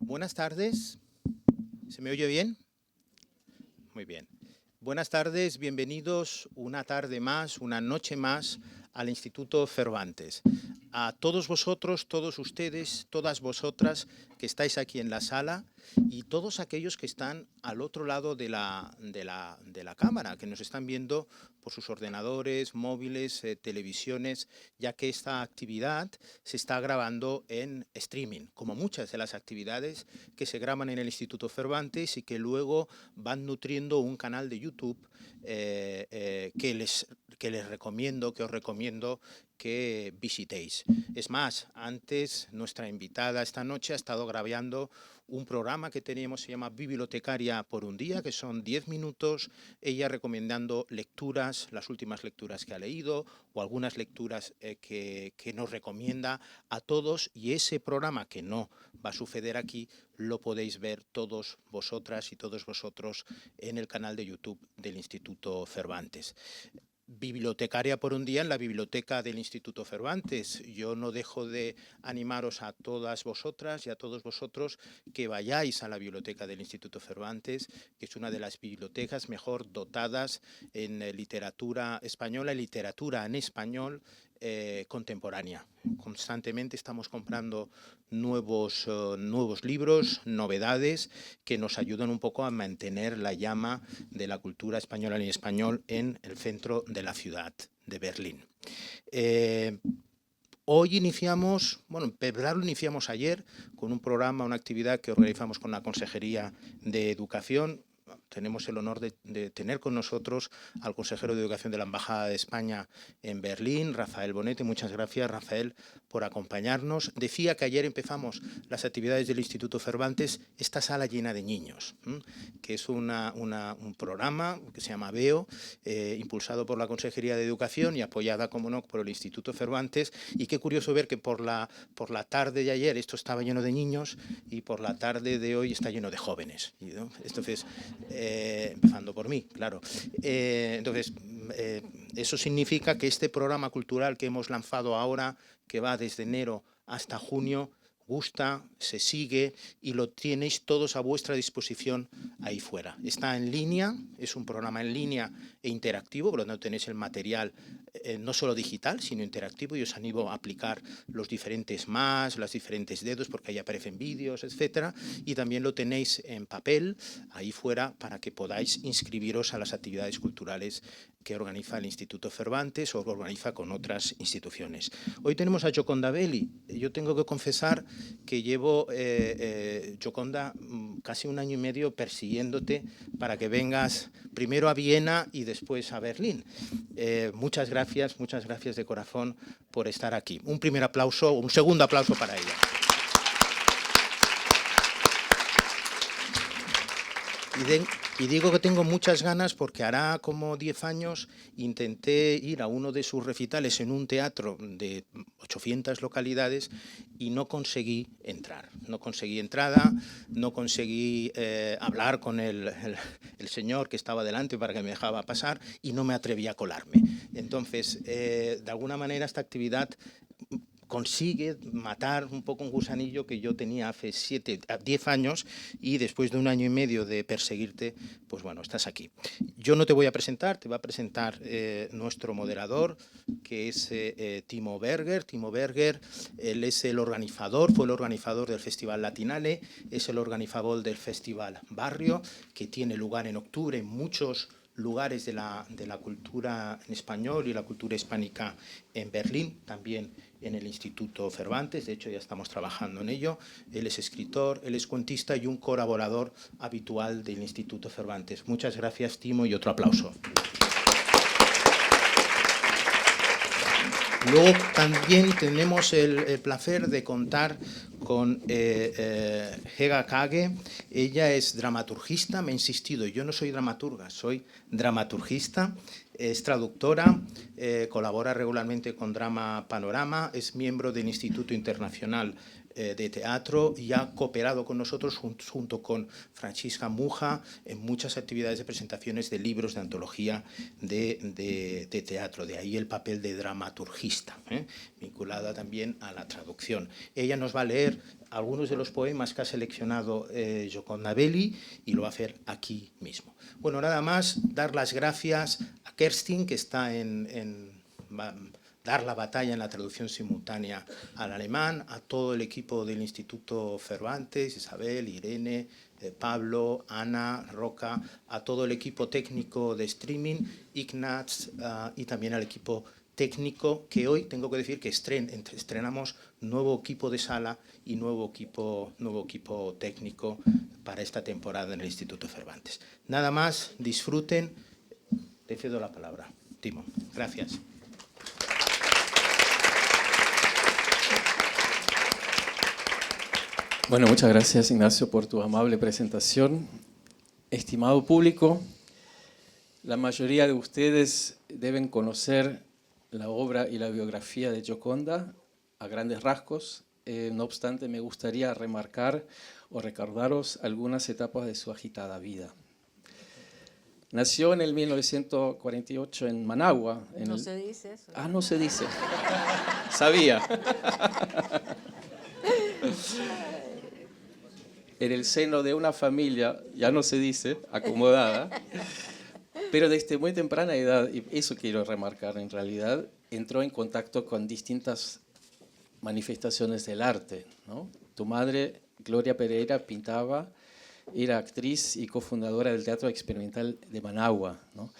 Buenas tardes. ¿Se me oye bien? Muy bien. Buenas tardes, bienvenidos una tarde más, una noche más al Instituto Cervantes. A todos vosotros, todos ustedes, todas vosotras que estáis aquí en la sala y todos aquellos que están al otro lado de la cámara, que nos están viendo por sus ordenadores, móviles, televisiones, ya que esta actividad se está grabando en streaming, como muchas de las actividades que se graban en el Instituto Cervantes y que luego van nutriendo un canal de YouTube que os recomiendo que visitéis. Es más, antes nuestra invitada esta noche ha estado grabando un programa que teníamos, se llama Bibliotecaria por un día, que son 10 minutos, ella recomendando lecturas, las últimas lecturas que ha leído o algunas lecturas que nos recomienda a todos, y ese programa, que no va a suceder aquí, lo podéis ver todos vosotras y todos vosotros en el canal de YouTube del Instituto Cervantes. Bibliotecaria por un día en la biblioteca del Instituto Cervantes. Yo no dejo de animaros a todas vosotras y a todos vosotros que vayáis a la biblioteca del Instituto Cervantes, que es una de las bibliotecas mejor dotadas en literatura española y literatura en español contemporánea. Constantemente estamos comprando nuevos libros, novedades, que nos ayudan un poco a mantener la llama de la cultura española y español en el centro de la ciudad de Berlín. Hoy iniciamos, bueno, en verdad lo iniciamos ayer con un programa, una actividad que organizamos con la Consejería de Educación. Tenemos el honor de tener con nosotros al consejero de Educación de la Embajada de España en Berlín, Rafael Bonete. Muchas gracias, Rafael, por acompañarnos. Decía que ayer empezamos las actividades del Instituto Cervantes, esta sala llena de niños, que es un programa que se llama VEO, impulsado por la Consejería de Educación y apoyada, como no, por el Instituto Cervantes. Y qué curioso ver que por la tarde de ayer esto estaba lleno de niños y por la tarde de hoy está lleno de jóvenes, ¿no? Entonces, empezando por mí, claro. Eso significa que este programa cultural que hemos lanzado ahora, que va desde enero hasta junio, gusta, se sigue y lo tenéis todos a vuestra disposición ahí fuera. Está en línea, es un programa en línea e interactivo, por lo tanto tenéis el material no solo digital, sino interactivo, y os animo a aplicar los diferentes más, los diferentes dedos, porque ahí aparecen vídeos, etcétera, y también lo tenéis en papel ahí fuera para que podáis inscribiros a las actividades culturales que organiza el Instituto Cervantes o que organiza con otras instituciones. Hoy tenemos a Gioconda Belli. Yo tengo que confesar que llevo, Gioconda, casi un año y medio persiguiéndote para que vengas primero a Viena y después a Berlín. Muchas gracias de corazón por estar aquí. Un primer aplauso, un segundo aplauso para ella. Y digo que tengo muchas ganas porque hará como 10 años intenté ir a uno de sus recitales en un teatro de 800 localidades y no conseguí entrar. No conseguí entrada, no conseguí hablar con el señor que estaba delante para que me dejaba pasar y no me atreví a colarme. Entonces, de alguna manera esta actividad consigue matar un poco un gusanillo que yo tenía hace 10 años, y después de un año y medio de perseguirte, pues bueno, estás aquí. Yo no te voy a presentar, te va a presentar nuestro moderador, que es Timo Berger. Timo Berger, él es el organizador, fue el organizador del Festival Latinale, es el organizador del Festival Barrio, que tiene lugar en octubre en muchos lugares de la cultura en español y la cultura hispánica en Berlín, también en el Instituto Cervantes. De hecho, ya estamos trabajando en ello. Él es escritor, él es cuentista y un colaborador habitual del Instituto Cervantes. Muchas gracias, Timo, y otro aplauso. Luego también tenemos el placer de contar con Hega Kage. Ella es dramaturgista, me ha insistido, yo no soy dramaturga, soy dramaturgista, es traductora, colabora regularmente con Drama Panorama, es miembro del Instituto Internacional de Teatro y ha cooperado con nosotros junto con Francisca Muja en muchas actividades de presentaciones de libros de antología de teatro. De ahí el papel de dramaturgista, vinculada también a la traducción. Ella nos va a leer algunos de los poemas que ha seleccionado Gioconda Belli y lo va a hacer aquí mismo. Bueno, nada más dar las gracias a Kerstin, que está dar la batalla en la traducción simultánea al alemán, a todo el equipo del Instituto Cervantes, Isabel, Irene, Pablo, Ana, Roca, a todo el equipo técnico de streaming, Ignaz, y también al equipo técnico, que hoy tengo que decir que estrenamos nuevo equipo de sala y nuevo equipo técnico para esta temporada en el Instituto Cervantes. Nada más, disfruten. Te cedo la palabra, Timo. Gracias. Bueno, muchas gracias, Ignacio, por tu amable presentación. Estimado público, la mayoría de ustedes deben conocer la obra y la biografía de Gioconda a grandes rasgos. No obstante, me gustaría remarcar o recordaros algunas etapas de su agitada vida. Nació en el 1948 en Managua. No se dice eso. Ah, no se dice. Sabía. En el seno de una familia, ya no se dice, acomodada, pero desde muy temprana edad, y eso quiero remarcar en realidad, entró en contacto con distintas manifestaciones del arte, ¿no? Tu madre, Gloria Pereira, pintaba, era actriz y cofundadora del Teatro Experimental de Managua, ¿no?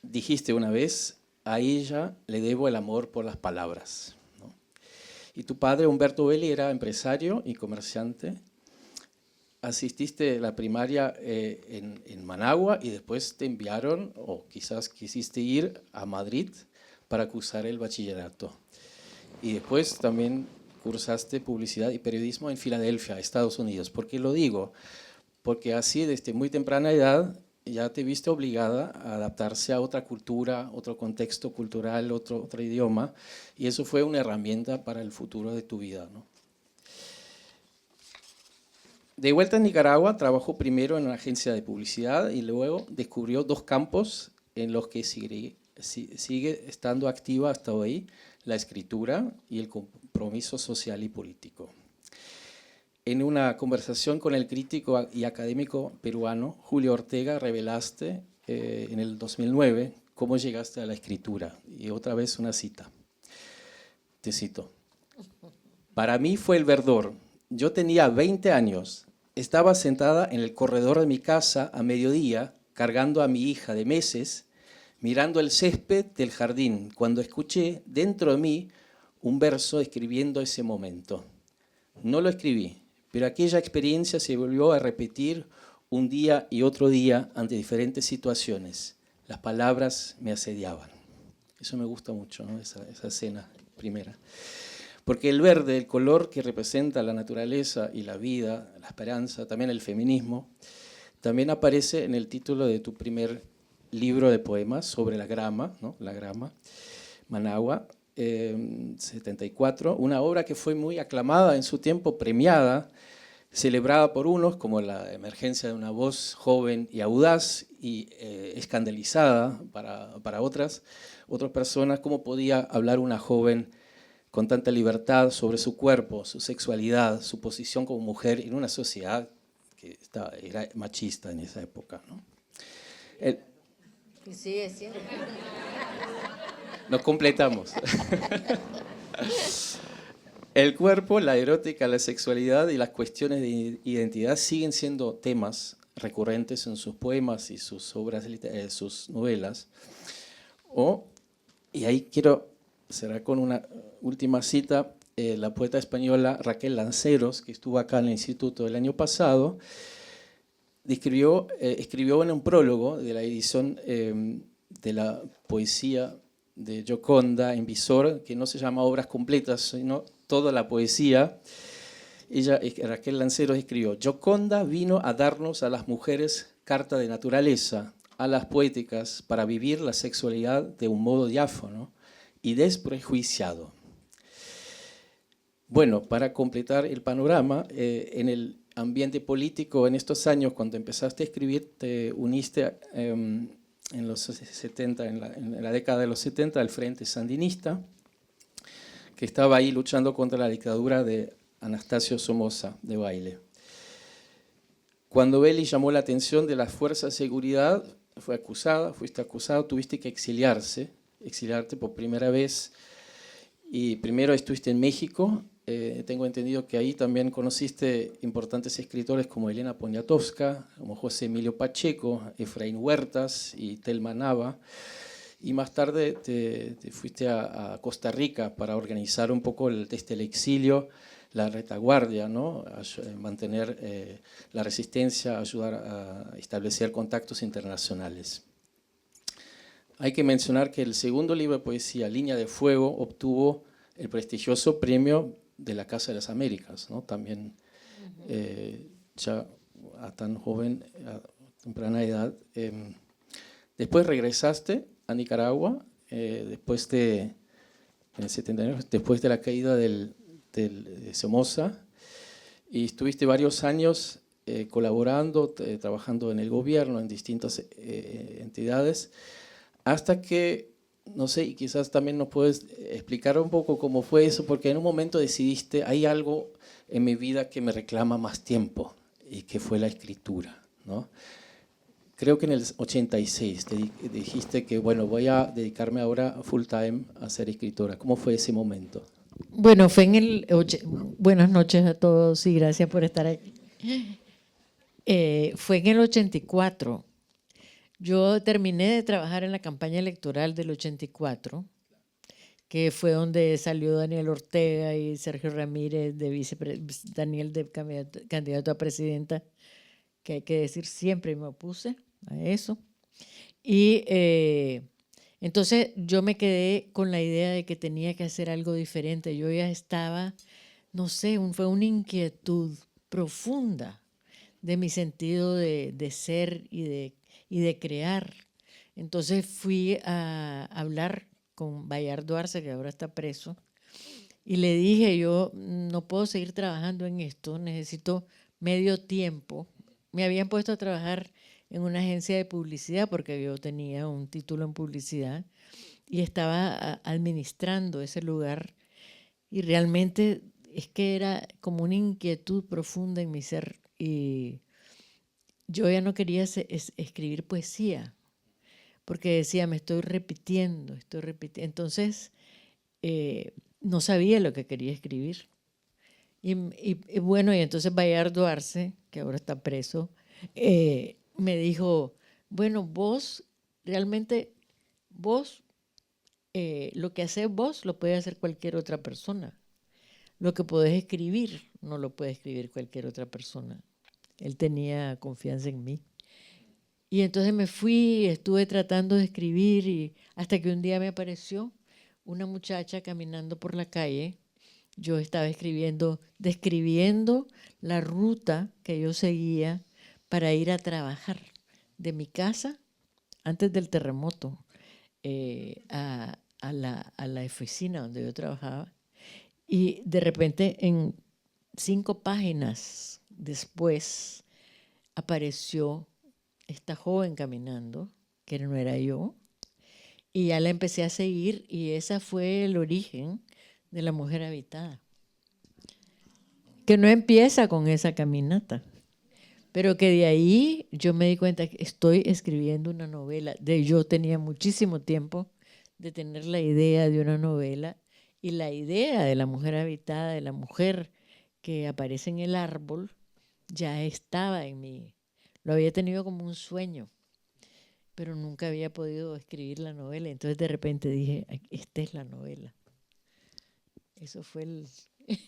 Dijiste una vez, a ella le debo el amor por las palabras, ¿no? Y tu padre, Humberto Belli, era empresario y comerciante. Asististe a la primaria en Managua y después te enviaron, o quizás quisiste ir a Madrid para cursar el bachillerato. Y después también cursaste publicidad y periodismo en Filadelfia, Estados Unidos. ¿Por qué lo digo? Porque así desde muy temprana edad ya te viste obligada a adaptarse a otra cultura, otro contexto cultural, otro idioma, y eso fue una herramienta para el futuro de tu vida, ¿no? De vuelta en Nicaragua, trabajó primero en una agencia de publicidad y luego descubrió dos campos en los que sigue estando activa hasta hoy: la escritura y el compromiso social y político. En una conversación con el crítico y académico peruano Julio Ortega revelaste en el 2009 cómo llegaste a la escritura. Y otra vez una cita. Te cito. Para mí fue el verdor. Yo tenía 20 años, estaba sentada en el corredor de mi casa a mediodía, cargando a mi hija de meses, mirando el césped del jardín, cuando escuché dentro de mí un verso describiendo ese momento. No lo escribí, pero aquella experiencia se volvió a repetir un día y otro día ante diferentes situaciones. Las palabras me asediaban. Eso me gusta mucho, ¿no? Esa escena primera. Porque el verde, el color que representa la naturaleza y la vida, la esperanza, también el feminismo, también aparece en el título de tu primer libro de poemas sobre la grama, ¿no? La grama, Managua, 74, una obra que fue muy aclamada en su tiempo, premiada, celebrada por unos como la emergencia de una voz joven y audaz y escandalizada para otras personas, cómo podía hablar una joven con tanta libertad sobre su cuerpo, su sexualidad, su posición como mujer en una sociedad que era machista en esa época, ¿no? Y sigue siendo. Nos completamos. El cuerpo, la erótica, la sexualidad y las cuestiones de identidad siguen siendo temas recurrentes en sus poemas y sus obras, sus novelas. Y ahí quiero cerrar con una última cita. La poeta española Raquel Lanceros, que estuvo acá en el Instituto el año pasado, escribió en un prólogo de la edición de la poesía de Gioconda en Visor, que no se llama Obras Completas, sino toda la poesía. Raquel Lanceros escribió: Gioconda vino a darnos a las mujeres carta de naturaleza, alas poéticas para vivir la sexualidad de un modo diáfano y desprejuiciado. Bueno, para completar el panorama, en el ambiente político en estos años, cuando empezaste a escribir, te uniste en los 70, en la década de los 70 al Frente Sandinista, que estaba ahí luchando contra la dictadura de Anastasio Somoza, de baile. Cuando Beli llamó la atención de las fuerzas de seguridad, fuiste acusado, tuviste que exiliarte por primera vez. Y primero estuviste en México. Tengo entendido que ahí también conociste importantes escritores como Elena Poniatowska, como José Emilio Pacheco, Efraín Huertas y Telma Nava. Y más tarde te fuiste a Costa Rica para organizar un poco desde el exilio la retaguardia, ¿no? Mantener la resistencia, ayudar a establecer contactos internacionales. Hay que mencionar que el segundo libro de poesía, Línea de Fuego, obtuvo el prestigioso premio de la Casa de las Américas, ¿no? También ya a tan joven, a temprana edad. Después regresaste a Nicaragua, después de, en el 79, después de la caída de Somoza, y estuviste varios años colaborando, trabajando en el gobierno, en distintas entidades, hasta que, no sé, y quizás también nos puedes explicar un poco cómo fue eso, porque en un momento decidiste, hay algo en mi vida que me reclama más tiempo, y que fue la escritura, ¿no? Creo que en el 86 te dijiste que, bueno, voy a dedicarme ahora full time a ser escritora. ¿Cómo fue ese momento? Bueno, fue en el... Buenas noches a todos y gracias por estar aquí. Fue en el 84. Yo terminé de trabajar en la campaña electoral del 84, que fue donde salió Daniel Ortega y Sergio Ramírez, Daniel de candidato a presidenta, que hay que decir, siempre me opuse a eso. Y entonces yo me quedé con la idea de que tenía que hacer algo diferente. Yo ya estaba, no sé, fue una inquietud profunda de mi sentido de ser y de crear. Entonces fui a hablar con Bayardo Arce, que ahora está preso, y le dije, yo no puedo seguir trabajando en esto, necesito medio tiempo. Me habían puesto a trabajar en una agencia de publicidad porque yo tenía un título en publicidad y estaba administrando ese lugar, y realmente es que era como una inquietud profunda en mi ser y yo ya no quería escribir poesía porque decía, me estoy repitiendo. Entonces no sabía lo que quería escribir. Y bueno, y entonces Bayardo Arce, que ahora está preso, me dijo, bueno, vos, realmente, vos, lo que haces vos lo puede hacer cualquier otra persona. Lo que podés escribir no lo puede escribir cualquier otra persona. Él tenía confianza en mí. Y entonces me fui, estuve tratando de escribir y hasta que un día me apareció una muchacha caminando por la calle. Yo estaba describiendo la ruta que yo seguía para ir a trabajar de mi casa antes del terremoto a la oficina donde yo trabajaba. Y de repente, en 5 páginas después, apareció esta joven caminando, que no era yo, y ya la empecé a seguir, y ese fue el origen de La Mujer Habitada, que no empieza con esa caminata, pero que de ahí yo me di cuenta que estoy escribiendo una novela. Yo tenía muchísimo tiempo de tener la idea de una novela, y la idea de La Mujer Habitada, de la mujer que aparece en el árbol, ya estaba en mí. Lo había tenido como un sueño, pero nunca había podido escribir la novela. Entonces de repente dije, esta es la novela. Eso fue el...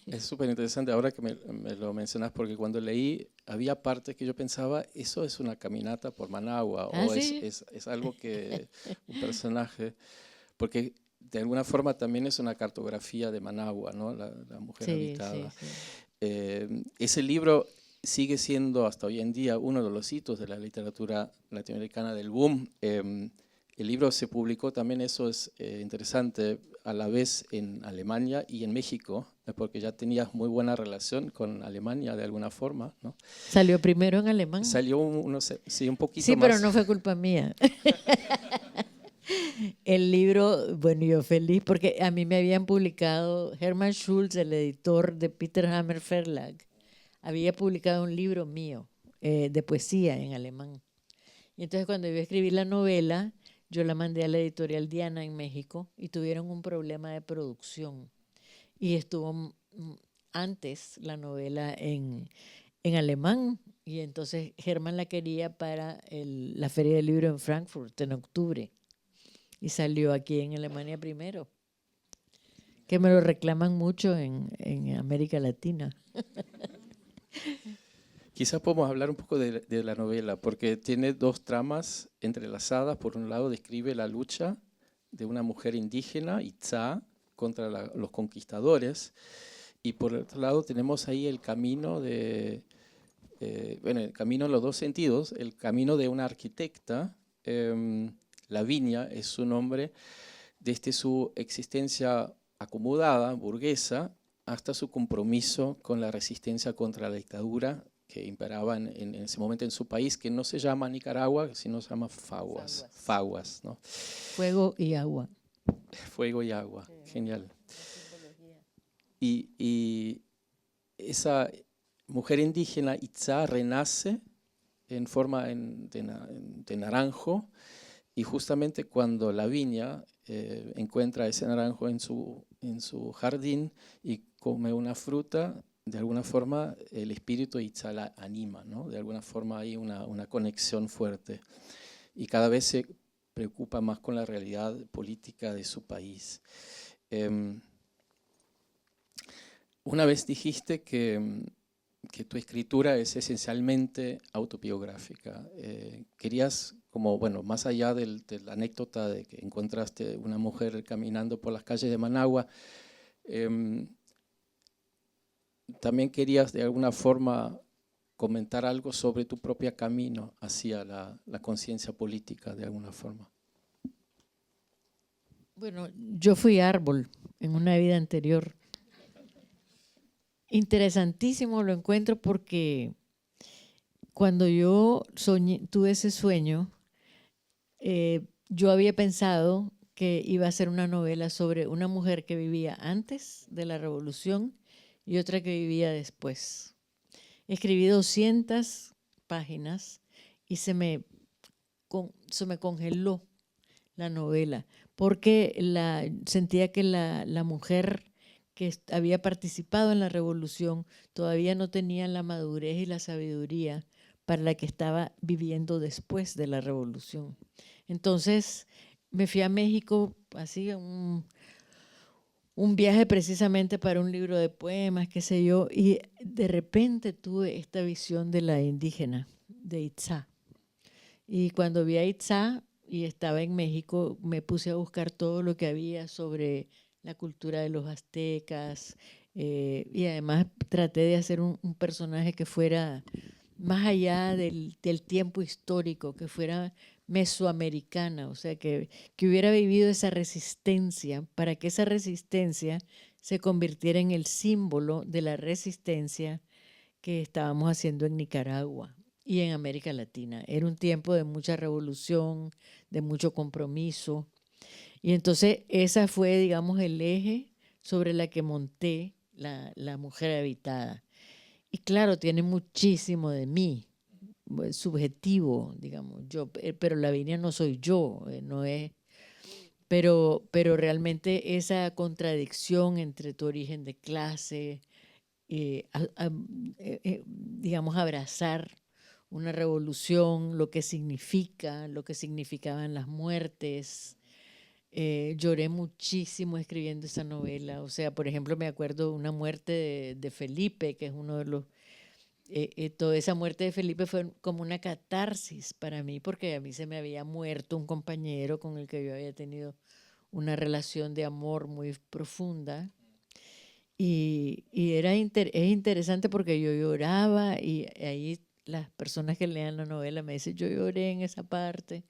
Es súper interesante ahora que me lo mencionas, porque cuando leí había partes que yo pensaba, eso es una caminata por Managua, o ¿sí? es algo que un personaje, porque de alguna forma también es una cartografía de Managua, ¿no? La mujer habitada. Sí. Ese libro sigue siendo hasta hoy en día uno de los hitos de la literatura latinoamericana del boom. El libro se publicó también, eso es interesante, a la vez en Alemania y en México, porque ya tenías muy buena relación con Alemania de alguna forma, ¿no? Salió primero en alemán. Salió sí, un poquito sí, más. pero no fue culpa mía. El libro, bueno, yo feliz porque a mí me habían publicado, Hermann Schulz, el editor de Peter Hammer Verlag, había publicado un libro mío de poesía en alemán. Y entonces cuando yo escribí la novela, yo la mandé a la editorial Diana en México y tuvieron un problema de producción. Y estuvo antes la novela en alemán, y entonces Hermann la quería para la Feria del Libro en Frankfurt en octubre. Y salió aquí en Alemania primero, que me lo reclaman mucho en América Latina. Quizás podemos hablar un poco de la novela, porque tiene dos tramas entrelazadas. Por un lado, describe la lucha de una mujer indígena, Itzá, contra los conquistadores. Y por otro lado, tenemos ahí el camino bueno, el camino en los dos sentidos, el camino de una arquitecta. Lavinia es su nombre, desde su existencia acomodada, burguesa, hasta su compromiso con la resistencia contra la dictadura que imperaba en ese momento en su país, que no se llama Nicaragua, sino se llama Faguas, ¿no? Fuego y agua. Fuego y agua, genial. Y esa mujer indígena, Itzá, renace en forma de naranjo, y justamente cuando Lavinia encuentra ese naranjo en su jardín y come una fruta, de alguna forma el espíritu de Itzá la anima, ¿no? De alguna forma hay una conexión fuerte. Y cada vez se preocupa más con la realidad política de su país. Una vez dijiste que tu escritura es esencialmente autobiográfica. Querías, como, bueno, más allá de la anécdota de que encontraste una mujer caminando por las calles de Managua, también querías de alguna forma comentar algo sobre tu propio camino hacia la conciencia política, de alguna forma. Bueno, yo fui árbol en una vida anterior. Interesantísimo lo encuentro porque cuando yo tuve ese sueño, yo había pensado que iba a ser una novela sobre una mujer que vivía antes de la revolución y otra que vivía después. Escribí 200 páginas y se me congeló la novela porque sentía que la mujer que había participado en la revolución todavía no tenía la madurez y la sabiduría para la que estaba viviendo después de la revolución. Entonces me fui a México, así un viaje precisamente para un libro de poemas, qué sé yo, y de repente tuve esta visión de la indígena, de Itzá. Y cuando vi a Itzá y estaba en México, me puse a buscar todo lo que había sobre la cultura de los aztecas, y además traté de hacer un personaje que fuera más allá del tiempo histórico, que fuera mesoamericana, o sea, que hubiera vivido esa resistencia, para que esa resistencia se convirtiera en el símbolo de la resistencia que estábamos haciendo en Nicaragua y en América Latina. Era un tiempo de mucha revolución, de mucho compromiso. Y entonces esa fue, digamos, el eje sobre la que monté la mujer habitada. Y claro, tiene muchísimo de mí, subjetivo, digamos, pero Lavinia no soy yo, no es, pero realmente esa contradicción entre tu origen de clase, digamos, abrazar una revolución, lo que significaban las muertes. Lloré muchísimo escribiendo esa novela. O sea, por ejemplo, me acuerdo de una muerte de Felipe, que es uno de los... toda esa muerte de Felipe fue como una catarsis para mí, porque a mí se me había muerto un compañero con el que yo había tenido una relación de amor muy profunda. Y es interesante porque yo lloraba, y ahí las personas que lean la novela me dicen, yo lloré en esa parte.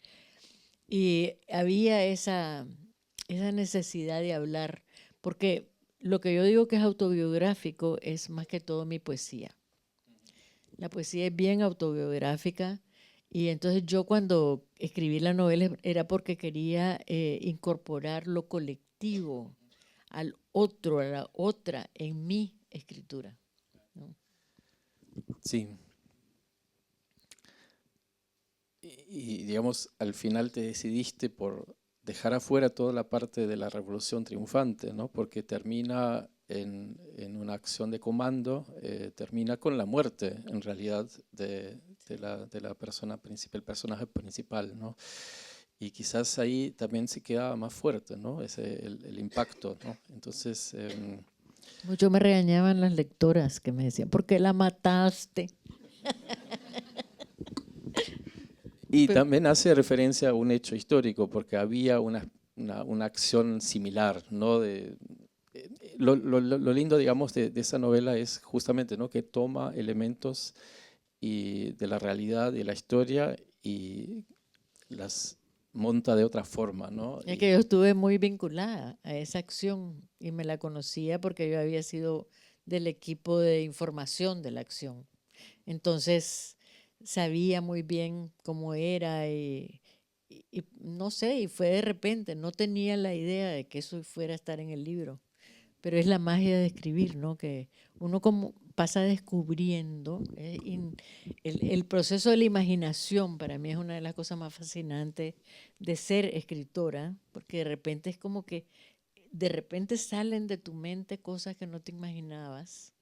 Y había esa necesidad de hablar, porque lo que yo digo que es autobiográfico es más que todo mi poesía. La poesía es bien autobiográfica Y entonces yo cuando escribí la novela era porque quería incorporar lo colectivo al otro, a la otra en mi escritura, ¿no? Sí. Y, digamos, al final te decidiste por dejar afuera toda la parte de la revolución triunfante, ¿no? Porque termina en una acción de comando, termina con la muerte, en realidad, de la persona principal, el personaje principal, ¿no? Y quizás ahí también se queda más fuerte, ¿no? El impacto, ¿no? Entonces, Mucho me regañaban las lectoras que me decían, ¿por qué la mataste? y Pero también hace referencia a un hecho histórico, porque había una acción similar, ¿no? Lo lindo, digamos, de esa novela es justamente, ¿no? Que toma elementos de la realidad, de la historia, y las monta de otra forma, ¿no? es que yo estuve muy vinculada a esa acción y me la conocía porque yo había sido del equipo de información de la acción. Entonces sabía muy bien cómo era y no sé, y fue de repente, no tenía la idea de que eso fuera a estar en el libro, pero es la magia de escribir, ¿no? Que uno como pasa descubriendo, el proceso de la imaginación para mí es una de las cosas más fascinantes de ser escritora, porque de repente es como que de repente salen de tu mente cosas que no te imaginabas.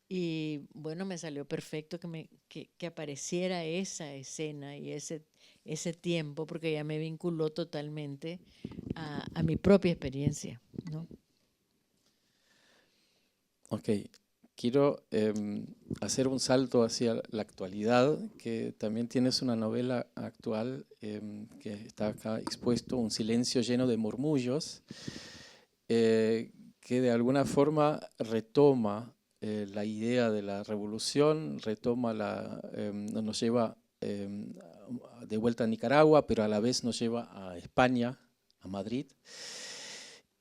Y bueno, me salió perfecto que apareciera esa escena y ese tiempo, porque ya me vinculó totalmente a mi propia experiencia, ¿no? Ok, quiero hacer un salto hacia la actualidad, que también tienes una novela actual que está acá expuesto, Un silencio lleno de murmullos, que de alguna forma retoma la idea de la revolución, nos lleva de vuelta a Nicaragua, pero a la vez nos lleva a España, a Madrid.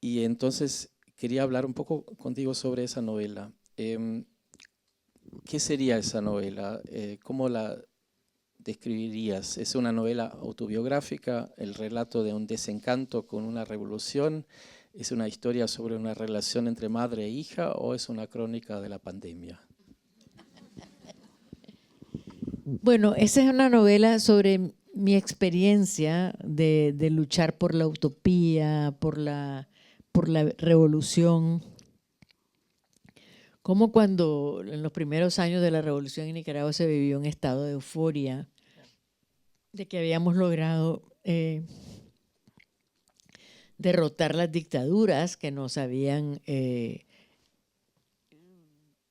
Y entonces quería hablar un poco contigo sobre esa novela. ¿Qué sería esa novela? ¿Cómo la describirías? ¿Es una novela autobiográfica, el relato de un desencanto con una revolución? ¿Es una historia sobre una relación entre madre e hija o es una crónica de la pandemia? Bueno, esa es una novela sobre mi experiencia de luchar por la utopía, por la revolución. Como cuando en los primeros años de la revolución en Nicaragua se vivió un estado de euforia de que habíamos logrado derrotar las dictaduras que nos habían,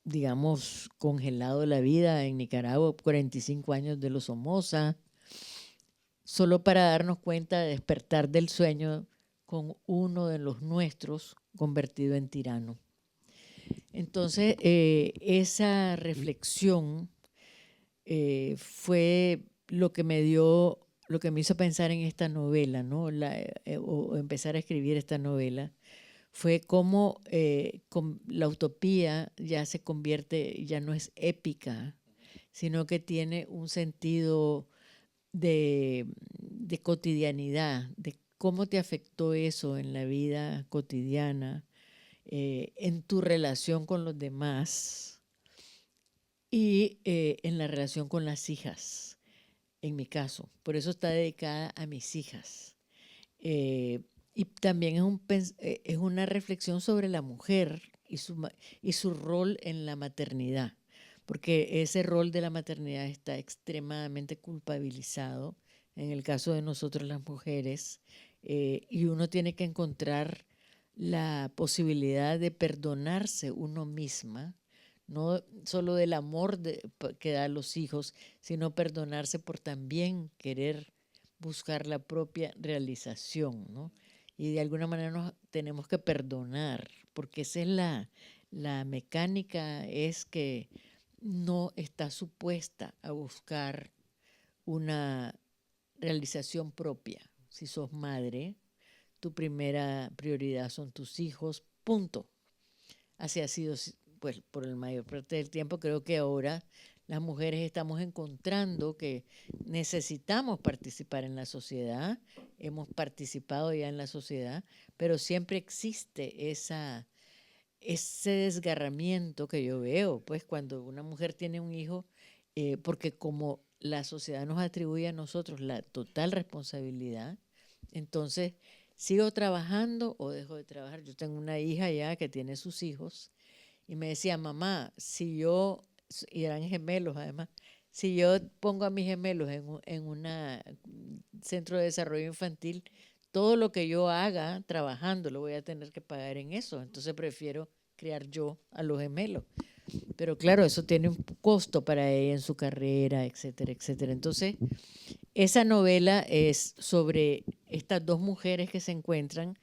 digamos, congelado la vida en Nicaragua, 45 años de los Somoza, solo para darnos cuenta de despertar del sueño con uno de los nuestros convertido en tirano. Entonces, esa reflexión fue lo que me dio, lo que me hizo pensar en esta novela, ¿no? O empezar a escribir esta novela, fue cómo la utopía ya se convierte, ya no es épica, sino que tiene un sentido de cotidianidad, de cómo te afectó eso en la vida cotidiana, en tu relación con los demás y en la relación con las hijas, en mi caso. Por eso está dedicada a mis hijas. Y también es una reflexión sobre la mujer y su rol en la maternidad, porque ese rol de la maternidad está extremadamente culpabilizado en el caso de nosotros las mujeres, y uno tiene que encontrar la posibilidad de perdonarse uno misma, no solo del amor que da a los hijos, sino perdonarse por también querer buscar la propia realización, ¿no? Y de alguna manera nos tenemos que perdonar, porque esa es la mecánica, es que no está supuesta a buscar una realización propia. Si sos madre, tu primera prioridad son tus hijos, punto. Así ha sido, pues, por el mayor parte del tiempo. Creo que ahora las mujeres estamos encontrando que necesitamos participar en la sociedad, hemos participado ya en la sociedad, pero siempre existe ese desgarramiento que yo veo, pues cuando una mujer tiene un hijo, porque como la sociedad nos atribuye a nosotros la total responsabilidad, entonces sigo trabajando o dejo de trabajar. Yo tengo una hija ya que tiene sus hijos y me decía, mamá, si yo, y eran gemelos además, si yo pongo a mis gemelos en un centro de desarrollo infantil, todo lo que yo haga trabajando lo voy a tener que pagar en eso. Entonces prefiero criar yo a los gemelos. Pero claro, eso tiene un costo para ella en su carrera, etcétera, etcétera. Entonces, esa novela es sobre estas dos mujeres que se encuentran.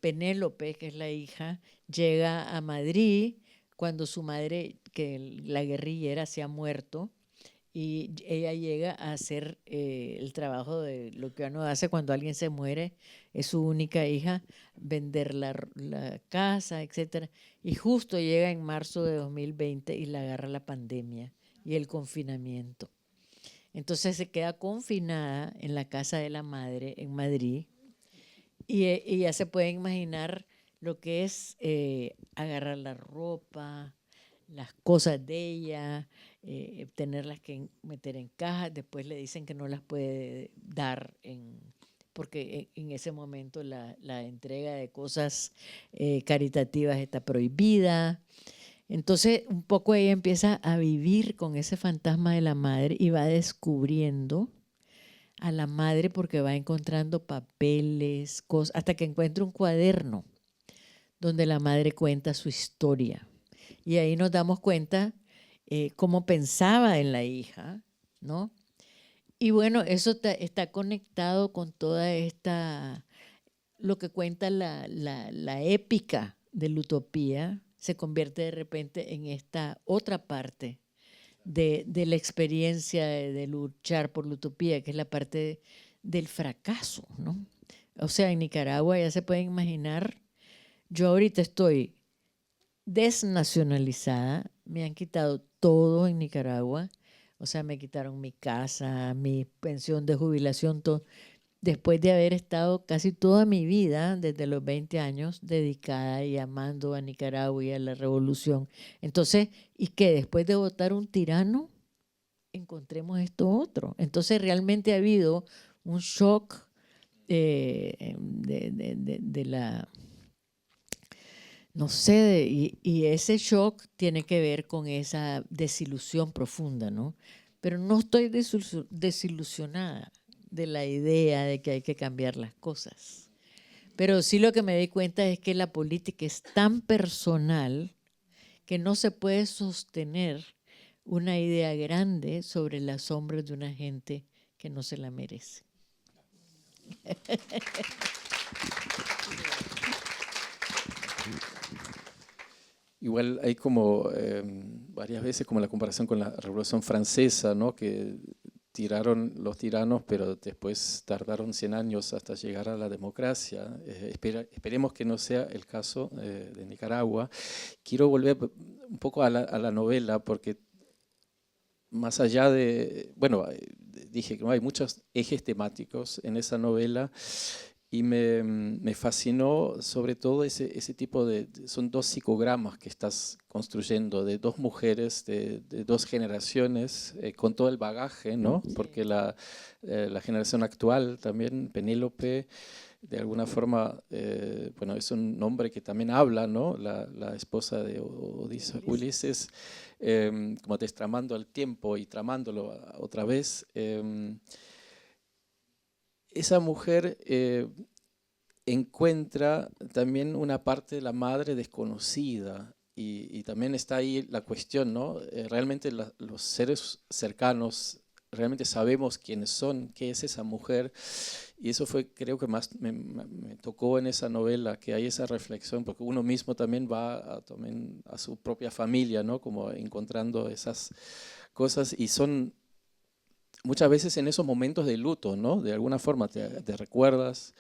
Penélope, que es la hija, llega a Madrid cuando su madre, que la guerrillera, se ha muerto, y ella llega a hacer el trabajo de lo que uno hace cuando alguien se muere, es su única hija, vender la casa, etcétera. Y justo llega en marzo de 2020 y la agarra la pandemia y el confinamiento. Entonces se queda confinada en la casa de la madre en Madrid y ya se pueden imaginar lo que es agarrar la ropa, las cosas de ella, tenerlas que meter en cajas, después le dicen que no las puede dar porque en ese momento la entrega de cosas caritativas está prohibida. Entonces un poco ella empieza a vivir con ese fantasma de la madre y va descubriendo a la madre porque va encontrando papeles, cosas, hasta que encuentra un cuaderno donde la madre cuenta su historia. Y ahí nos damos cuenta cómo pensaba en la hija, ¿no? Y bueno, eso está conectado con toda lo que cuenta la épica de la utopía, se convierte de repente en esta otra parte de la experiencia de luchar por la utopía, que es la parte del fracaso, ¿no? O sea, en Nicaragua ya se pueden imaginar, yo ahorita estoy desnacionalizada, me han quitado todo en Nicaragua, o sea, me quitaron mi casa, mi pensión de jubilación, todo, después de haber estado casi toda mi vida, desde los 20 años, dedicada y amando a Nicaragua y a la revolución. Entonces, ¿y qué? Después de votar un tirano, encontremos esto otro. Entonces, realmente ha habido un shock de la... No sé, y ese shock tiene que ver con esa desilusión profunda, ¿no? Pero no estoy desilusionada de la idea de que hay que cambiar las cosas. Pero sí lo que me di cuenta es que la política es tan personal que no se puede sostener una idea grande sobre las hombres de una gente que no se la merece. Igual hay como varias veces como la comparación con la Revolución Francesa, ¿no? Que tiraron los tiranos, pero después tardaron 100 años hasta llegar a la democracia. Esperemos que no sea el caso de Nicaragua. Quiero volver un poco a la novela, porque más allá de, bueno, dije que no hay muchos ejes temáticos en esa novela, y me fascinó sobre todo ese tipo son dos psicogramas que estás construyendo, de dos mujeres, de dos generaciones, con todo el bagaje, ¿no? Porque la generación actual también, Penélope, de alguna forma, bueno, es un nombre que también habla, ¿no? La esposa de Ulises, como destramando el tiempo y tramándolo otra vez. Esa mujer encuentra también una parte de la madre desconocida, y también está ahí la cuestión, ¿no? Realmente los seres cercanos, realmente sabemos quiénes son, qué es esa mujer, y eso fue, creo que más me tocó en esa novela, que hay esa reflexión, porque uno mismo también va también a su propia familia, ¿no? Como encontrando esas cosas, y son muchas veces en esos momentos de luto, ¿no? De alguna forma te recuerdas.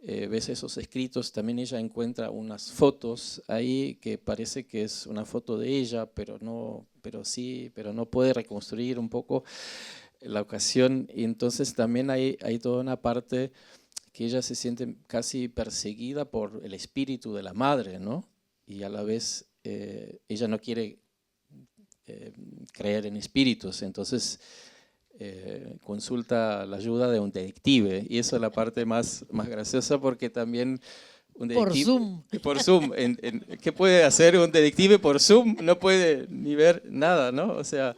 ves esos escritos, también ella encuentra unas fotos ahí que parece que es una foto de ella, pero no puede reconstruir un poco la ocasión. Y entonces también hay toda una parte que ella se siente casi perseguida por el espíritu de la madre, ¿no? Y a la vez ella no quiere creer en espíritus, entonces consulta la ayuda de un detective, y eso es la parte más graciosa, porque también un detective, por Zoom, ¿qué puede hacer un detective por Zoom? No puede ni ver nada, ¿no? O sea,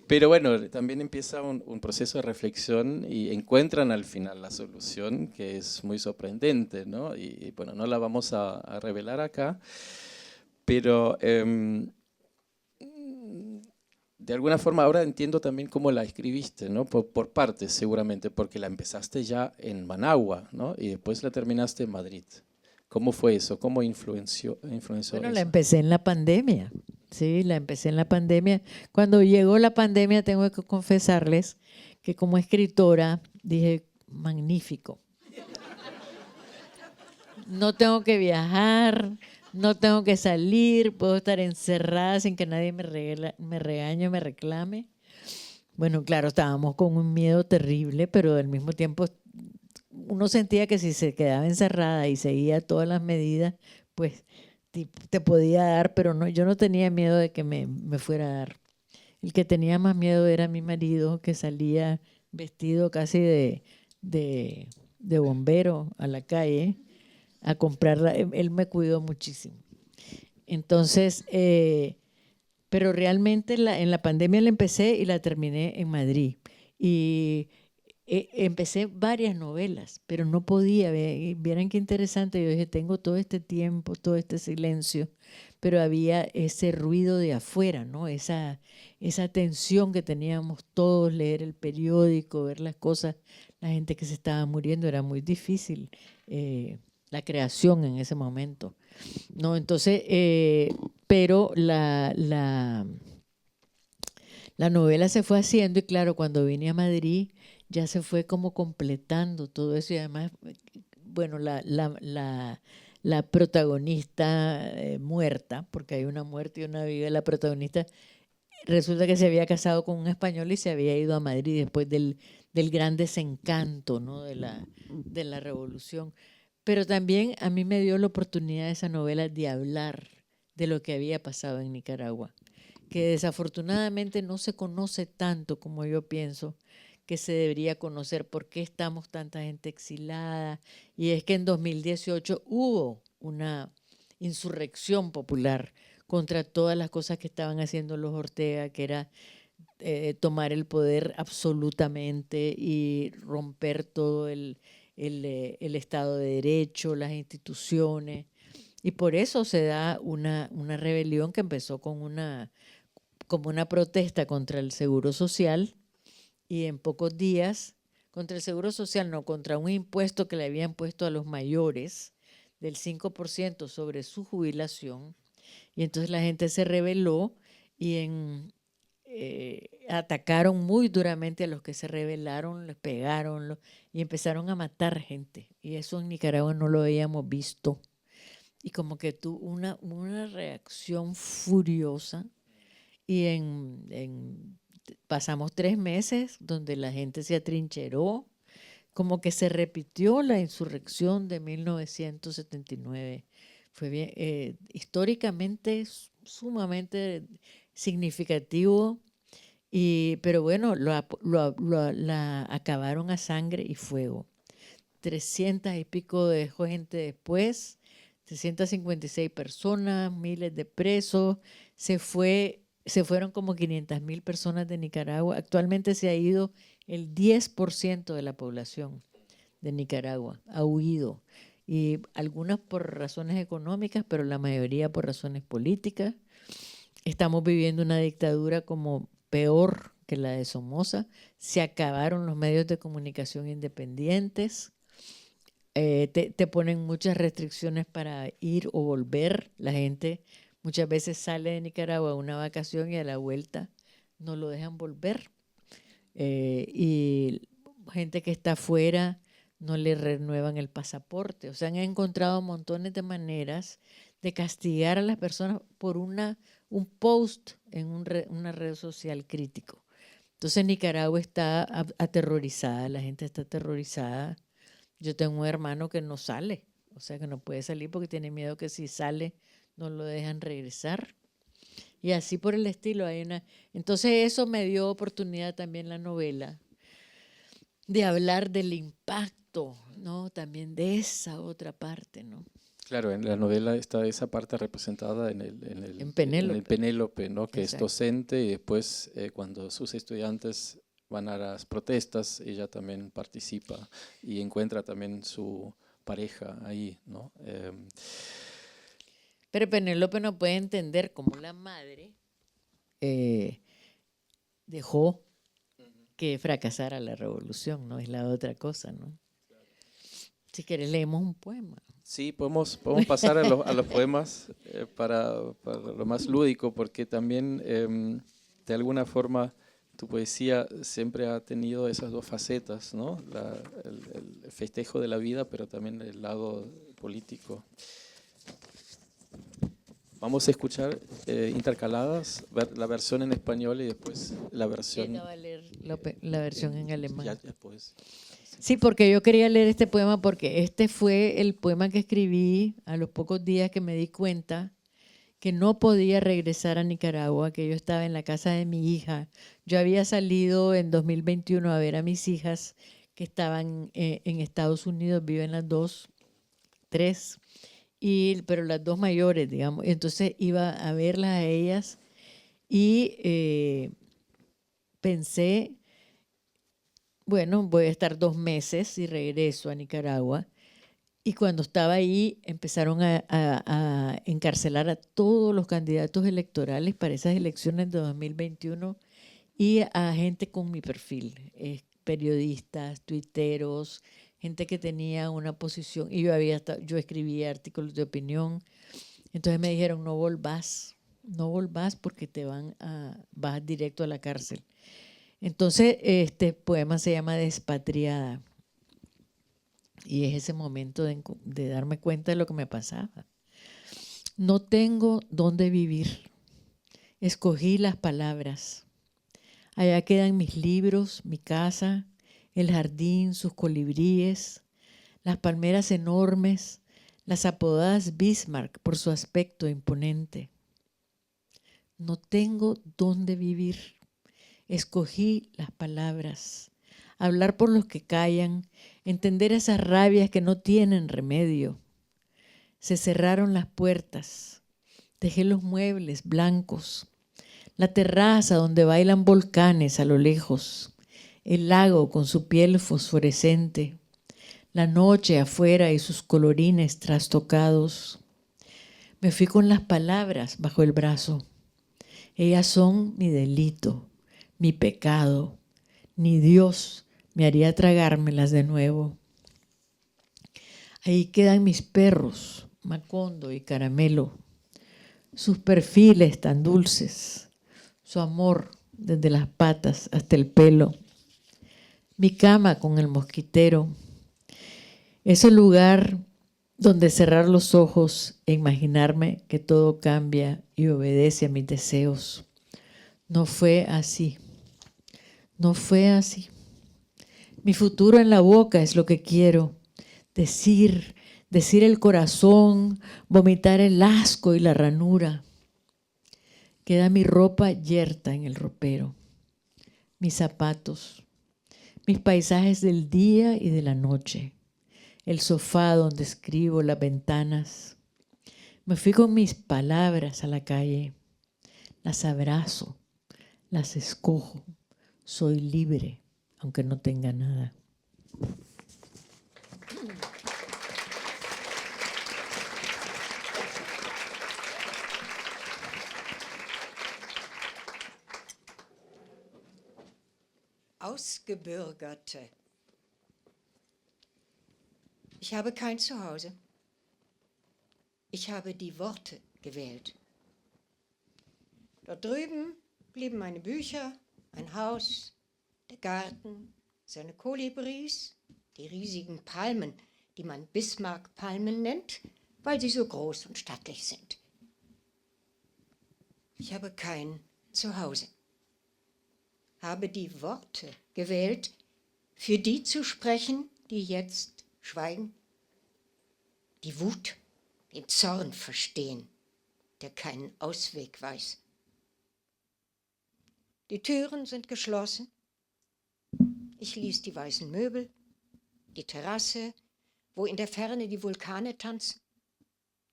pero bueno, también empieza un proceso de reflexión y encuentran al final la solución, que es muy sorprendente, ¿no? Y bueno, no la vamos a revelar acá, pero de alguna forma ahora entiendo también cómo la escribiste, ¿no? Por partes seguramente, porque la empezaste ya en Managua, ¿no? Y después la terminaste en Madrid. ¿Cómo fue eso? ¿Cómo influenció Bueno, eso? la empecé en la pandemia, sí, la empecé en la pandemia. Cuando llegó la pandemia, tengo que confesarles que como escritora dije, magnífico. No tengo que viajar, no tengo que salir, puedo estar encerrada sin que nadie me regañe o me reclame. Bueno, claro, estábamos con un miedo terrible, pero al mismo tiempo uno sentía que si se quedaba encerrada y seguía todas las medidas, pues te podía dar, pero no, yo no tenía miedo de que me fuera a dar. El que tenía más miedo era mi marido, que salía vestido casi de bombero a la calle a comprarla. Él me cuidó muchísimo. Entonces, pero realmente en la pandemia la empecé y la terminé en Madrid. Y empecé varias novelas, pero no podía. Vieran qué interesante. Yo dije, tengo todo este tiempo, todo este silencio, pero había ese ruido de afuera, ¿no? Esa tensión que teníamos todos, leer el periódico, ver las cosas, la gente que se estaba muriendo, era muy difícil. La creación en ese momento. No, entonces, pero la novela se fue haciendo y claro, cuando vine a Madrid ya se fue como completando todo eso y además, bueno, la protagonista muerta, porque hay una muerte y una viva, la protagonista resulta que se había casado con un español y se había ido a Madrid después del gran desencanto, ¿no? de la revolución. Pero también a mí me dio la oportunidad esa novela de hablar de lo que había pasado en Nicaragua, que desafortunadamente no se conoce tanto como yo pienso que se debería conocer, por qué estamos tanta gente exilada. Y es que en 2018 hubo una insurrección popular contra todas las cosas que estaban haciendo los Ortega, que era tomar el poder absolutamente y romper todo el Estado de Derecho, las instituciones. Y por eso se da una rebelión que empezó como una protesta contra el Seguro Social y en pocos días, contra el Seguro Social, no, contra un impuesto que le habían puesto a los mayores del 5% sobre su jubilación. Y entonces la gente se rebeló y atacaron muy duramente a los que se rebelaron, les pegaron y empezaron a matar gente. Y eso en Nicaragua no lo habíamos visto. Y como que tuvo una reacción furiosa. Y pasamos 3 meses donde la gente se atrincheró, como que se repitió la insurrección de 1979. Fue bien, históricamente sumamente significativo, pero bueno, la acabaron a sangre y fuego. 300 y pico de gente después, 356 personas, miles de presos, se fueron como 500.000 personas de Nicaragua. Actualmente se ha ido el 10% de la población de Nicaragua, ha huido. Y algunas por razones económicas, pero la mayoría por razones políticas. Estamos viviendo una dictadura como peor que la de Somoza. Se acabaron los medios de comunicación independientes. Te ponen muchas restricciones para ir o volver. La gente muchas veces sale de Nicaragua a una vacación y a la vuelta no lo dejan volver. Y gente que está afuera no le renuevan el pasaporte. O sea, han encontrado montones de maneras de castigar a las personas por un post en una red social crítico. Entonces Nicaragua está aterrorizada, la gente está aterrorizada. Yo tengo un hermano que no sale, o sea que no puede salir porque tiene miedo que si sale no lo dejan regresar. Y así por el estilo hay una. Entonces eso me dio oportunidad también la novela de hablar del impacto, ¿no? También de esa otra parte, ¿no? Claro, en la novela está esa parte representada en En Penélope. en el Penélope, ¿no? Que Exacto. es docente y después cuando sus estudiantes van a las protestas, ella también participa y encuentra también su pareja ahí, ¿no? Pero Penélope no puede entender cómo la madre dejó que fracasara la revolución, ¿no? Es la otra cosa, ¿no? Si quieres leemos un poema. Sí, podemos pasar a los poemas para lo más lúdico, porque también de alguna forma tu poesía siempre ha tenido esas dos facetas, ¿no? El festejo de la vida, pero también el lado político. Vamos a escuchar intercaladas la versión en español y después la versión. Ella va a leer la versión en alemán. Ya pues. Sí, porque yo quería leer este poema porque este fue el poema que escribí a los pocos días que me di cuenta que no podía regresar a Nicaragua, que yo estaba en la casa de mi hija. Yo había salido en 2021 a ver a mis hijas que estaban en Estados Unidos, viven las dos, tres, pero las dos mayores, digamos. Entonces iba a verlas a ellas y pensé, bueno, voy a estar 2 meses y regreso a Nicaragua. Y cuando estaba ahí empezaron a encarcelar a todos los candidatos electorales para esas elecciones de 2021 y a gente con mi perfil, periodistas, tuiteros, gente que tenía una posición. Y yo escribía artículos de opinión. Entonces me dijeron, no volvás porque vas directo a la cárcel. Entonces este poema se llama Despatriada. Y es ese momento de darme cuenta de lo que me pasaba. No tengo dónde vivir. Escogí las palabras. Allá quedan mis libros, mi casa, el jardín, sus colibríes, las palmeras enormes, las apodadas Bismarck por su aspecto imponente. No tengo dónde vivir. Escogí las palabras. Hablar por los que callan, entender esas rabias que no tienen remedio. Se cerraron las puertas, dejé los muebles blancos, la terraza donde bailan volcanes a lo lejos, el lago con su piel fosforescente, la noche afuera y sus colorines trastocados. Me fui con las palabras bajo el brazo. Ellas son mi delito, mi pecado. Ni Dios me haría tragármelas de nuevo. Ahí quedan mis perros, Macondo y Caramelo, sus perfiles tan dulces, su amor desde las patas hasta el pelo, mi cama con el mosquitero, ese lugar donde cerrar los ojos e imaginarme que todo cambia y obedece a mis deseos. No fue así, no fue así. Mi futuro en la boca es lo que quiero. Decir el corazón, vomitar el asco y la ranura. Queda mi ropa yerta en el ropero, mis zapatos, mis paisajes del día y de la noche, el sofá donde escribo, las ventanas. Me fui con mis palabras a la calle, las abrazo, las escojo, soy libre, aunque no tenga nada. Ausgebürgerte. Ich habe kein Zuhause. Ich habe die Worte gewählt. Dort drüben blieben meine Bücher, ein Haus, der Garten, seine Kolibris, die riesigen Palmen, die man Bismarck-Palmen nennt, weil sie so groß und stattlich sind. Ich habe kein Zuhause, habe die Worte gewählt, für die zu sprechen, die jetzt schweigen, die Wut, den Zorn verstehen, der keinen Ausweg weiß. Die Türen sind geschlossen. Ich ließ die weißen Möbel, die Terrasse, wo in der Ferne die Vulkane tanzen,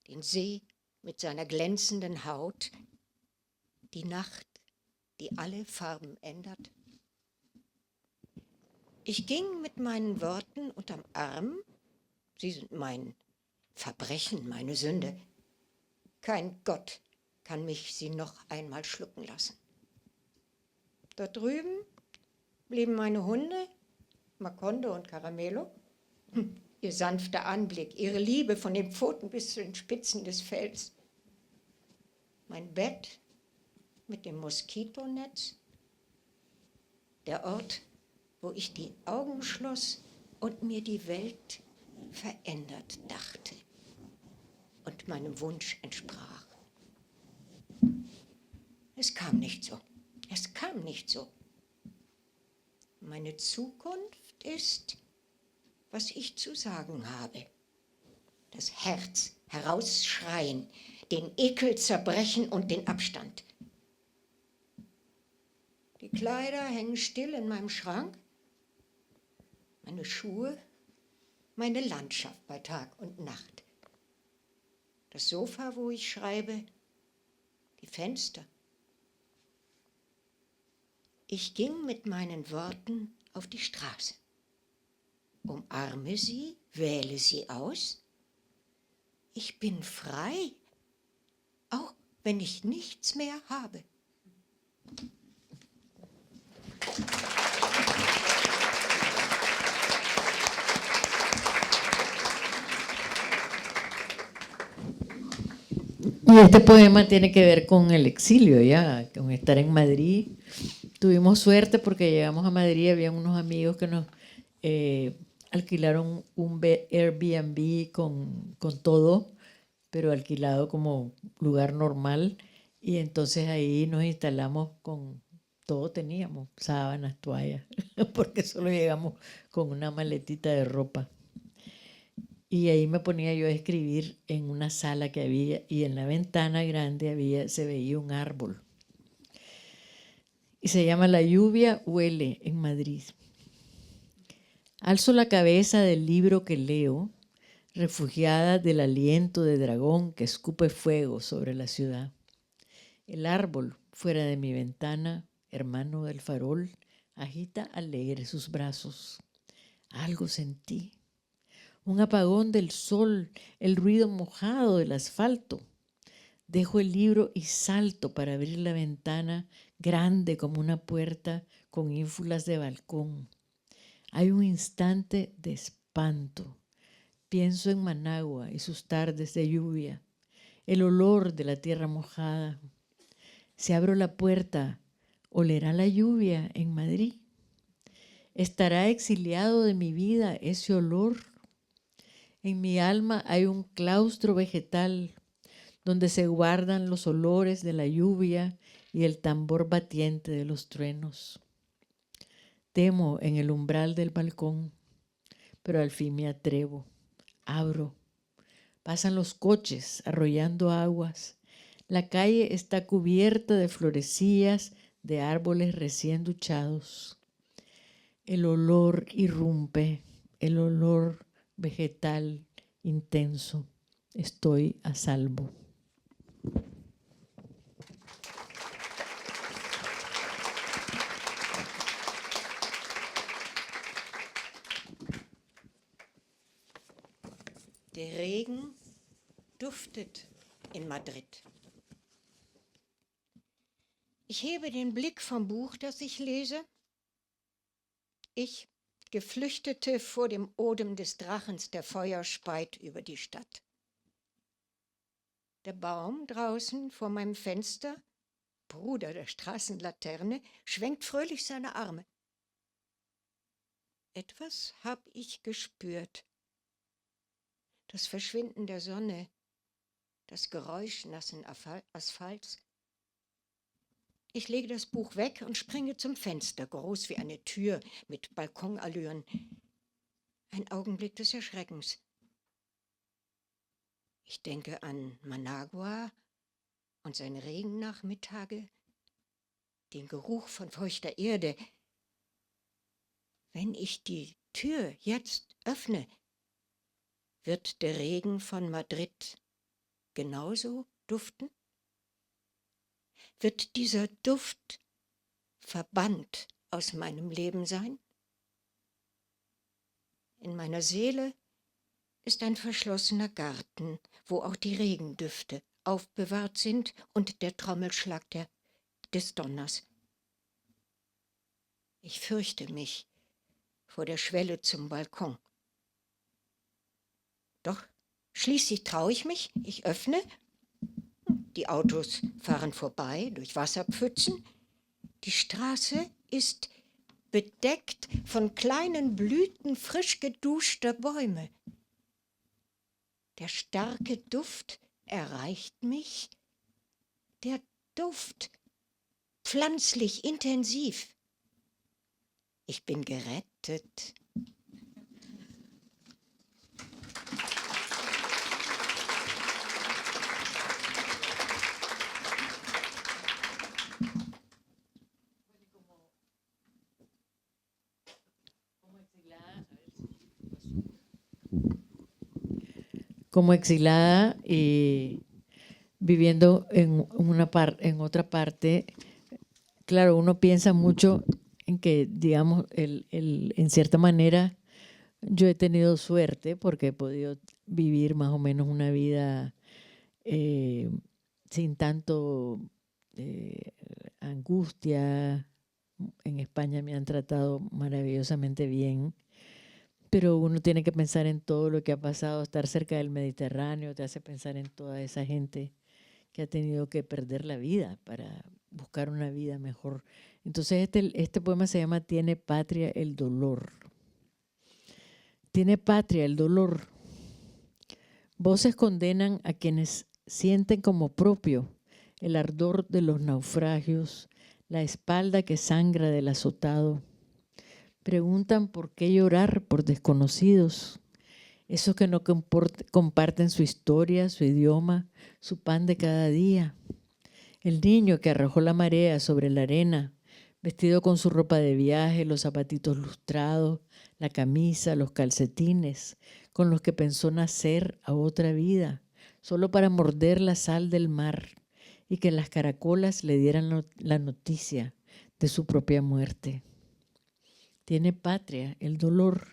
den See mit seiner glänzenden Haut, die Nacht, die alle Farben ändert. Ich ging mit meinen Worten unterm Arm, sie sind mein Verbrechen, meine Sünde. Kein Gott kann mich sie noch einmal schlucken lassen. Dort drüben blieben meine Hunde, Macondo und Caramelo, ihr sanfter Anblick, ihre Liebe von den Pfoten bis zu den Spitzen des Fells. Mein Bett mit dem Moskitonetz, der Ort, wo ich die Augen schloss und mir die Welt verändert dachte und meinem Wunsch entsprach. Es kam nicht so. Es kam nicht so. Meine Zukunft ist, was ich zu sagen habe. Das Herz herausschreien, den Ekel zerbrechen und den Abstand. Die Kleider hängen still in meinem Schrank, meine Schuhe, meine Landschaft bei Tag und Nacht. Das Sofa, wo ich schreibe, die Fenster. Ich ging mit meinen Worten auf die Straße. Umarme sie, wähle sie aus. Ich bin frei, auch wenn ich nichts mehr habe. Y este poema tiene que ver con el exilio, ya, con estar en Madrid. Tuvimos suerte porque llegamos a Madrid, había unos amigos que nos alquilaron un Airbnb con todo, pero alquilado como lugar normal. Y entonces ahí nos instalamos con todo, teníamos sábanas, toallas, porque solo llegamos con una maletita de ropa. Y ahí me ponía yo a escribir en una sala que había, y en la ventana grande se veía un árbol. Y se llama La lluvia huele en Madrid. Alzo la cabeza del libro que leo, refugiada del aliento de dragón que escupe fuego sobre la ciudad. El árbol fuera de mi ventana, hermano del farol, agita alegre sus brazos. Algo sentí. Un apagón del sol, el ruido mojado del asfalto. Dejo el libro y salto para abrir la ventana, grande como una puerta con ínfulas de balcón. Hay un instante de espanto. Pienso en Managua y sus tardes de lluvia, el olor de la tierra mojada. Si abro la puerta, ¿olerá la lluvia en Madrid? ¿Estará exiliado de mi vida ese olor? En mi alma hay un claustro vegetal donde se guardan los olores de la lluvia y el tambor batiente de los truenos. Temo en el umbral del balcón, pero al fin me atrevo. Abro. Pasan los coches arrollando aguas. La calle está cubierta de florecillas de árboles recién duchados. El olor irrumpe, el olor vegetal intenso. Estoy a salvo. Der Regen duftet in Madrid. Ich hebe den Blick vom Buch, das ich lese. Ich, Geflüchtete vor dem Odem des Drachens, der Feuer speit über die Stadt. Der Baum draußen vor meinem Fenster, Bruder der Straßenlaterne, schwenkt fröhlich seine Arme. Etwas hab ich gespürt. Das Verschwinden der Sonne, das Geräusch nassen Asphalts. Ich lege das Buch weg und springe zum Fenster, groß wie eine Tür mit Balkonallüren. Ein Augenblick des Erschreckens. Ich denke an Managua und seine Regennachmittage, den Geruch von feuchter Erde. Wenn ich die Tür jetzt öffne, wird der Regen von Madrid genauso duften? Wird dieser Duft verbannt aus meinem Leben sein? In meiner Seele ist ein verschlossener Garten, wo auch die Regendüfte aufbewahrt sind und der Trommelschlag des Donners. Ich fürchte mich vor der Schwelle zum Balkon. Doch schließlich traue ich mich, ich öffne. Die Autos fahren vorbei durch Wasserpfützen. Die Straße ist bedeckt von kleinen Blüten frisch geduschter Bäume. Der starke Duft erreicht mich. Der Duft, pflanzlich, intensiv. Ich bin gerettet. Como exilada y viviendo en otra parte, claro, uno piensa mucho en que, digamos, en cierta manera, yo he tenido suerte porque he podido vivir más o menos una vida sin tanto angustia. En España me han tratado maravillosamente bien. Pero uno tiene que pensar en todo lo que ha pasado. Estar cerca del Mediterráneo te hace pensar en toda esa gente que ha tenido que perder la vida para buscar una vida mejor. Entonces este poema se llama Tiene patria el dolor. Tiene patria el dolor. Voces condenan a quienes sienten como propio el ardor de los naufragios, la espalda que sangra del azotado. Preguntan por qué llorar por desconocidos, esos que no comparten su historia, su idioma, su pan de cada día. El niño que arrojó la marea sobre la arena, vestido con su ropa de viaje, los zapatitos lustrados, la camisa, los calcetines, con los que pensó nacer a otra vida, solo para morder la sal del mar y que las caracolas le dieran la noticia de su propia muerte. Tiene patria el dolor.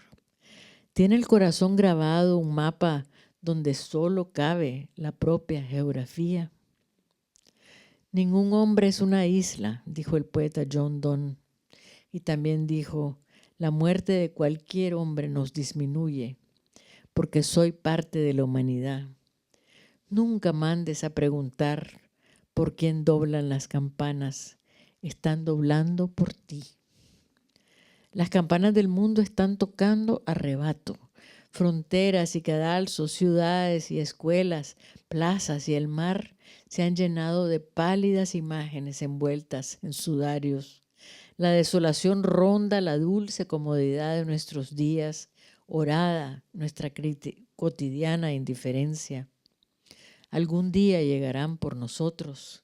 Tiene el corazón grabado un mapa donde solo cabe la propia geografía. Ningún hombre es una isla, dijo el poeta John Donne. Y también dijo, la muerte de cualquier hombre nos disminuye, porque soy parte de la humanidad. Nunca mandes a preguntar por quién doblan las campanas. Están doblando por ti. Las campanas del mundo están tocando a rebato. Fronteras y cadalzos, ciudades y escuelas, plazas y el mar se han llenado de pálidas imágenes envueltas en sudarios. La desolación ronda la dulce comodidad de nuestros días, orada nuestra cotidiana indiferencia. Algún día llegarán por nosotros.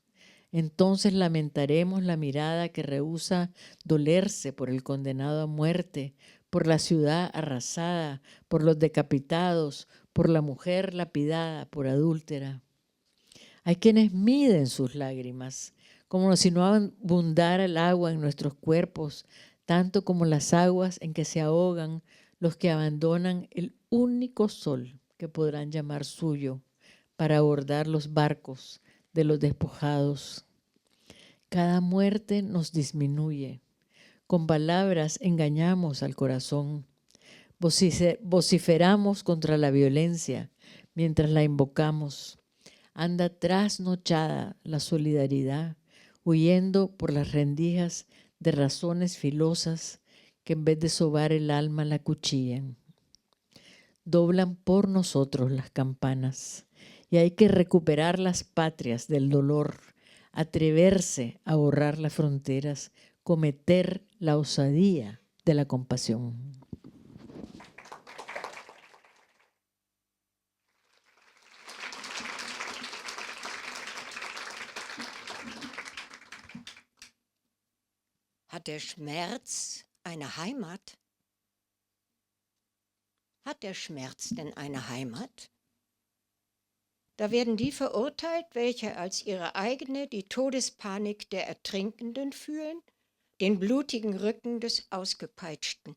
Entonces lamentaremos la mirada que rehúsa dolerse por el condenado a muerte, por la ciudad arrasada, por los decapitados, por la mujer lapidada por adúltera. Hay quienes miden sus lágrimas, como si no abundara el agua en nuestros cuerpos, tanto como las aguas en que se ahogan los que abandonan el único sol que podrán llamar suyo para abordar los barcos de los despojados. Cada muerte nos disminuye. Con palabras engañamos al corazón. Vociferamos contra la violencia mientras la invocamos. Anda trasnochada la solidaridad, huyendo por las rendijas de razones filosas que en vez de sobar el alma la cuchillan. Doblan por nosotros las campanas y hay que recuperar las patrias del dolor, atreverse a borrar las fronteras, cometer la osadía de la compasión. Hat der Schmerz eine Heimat? Hat der Schmerz denn eine Heimat? Da werden die verurteilt, welche als ihre eigene die Todespanik der Ertrinkenden fühlen, den blutigen Rücken des Ausgepeitschten.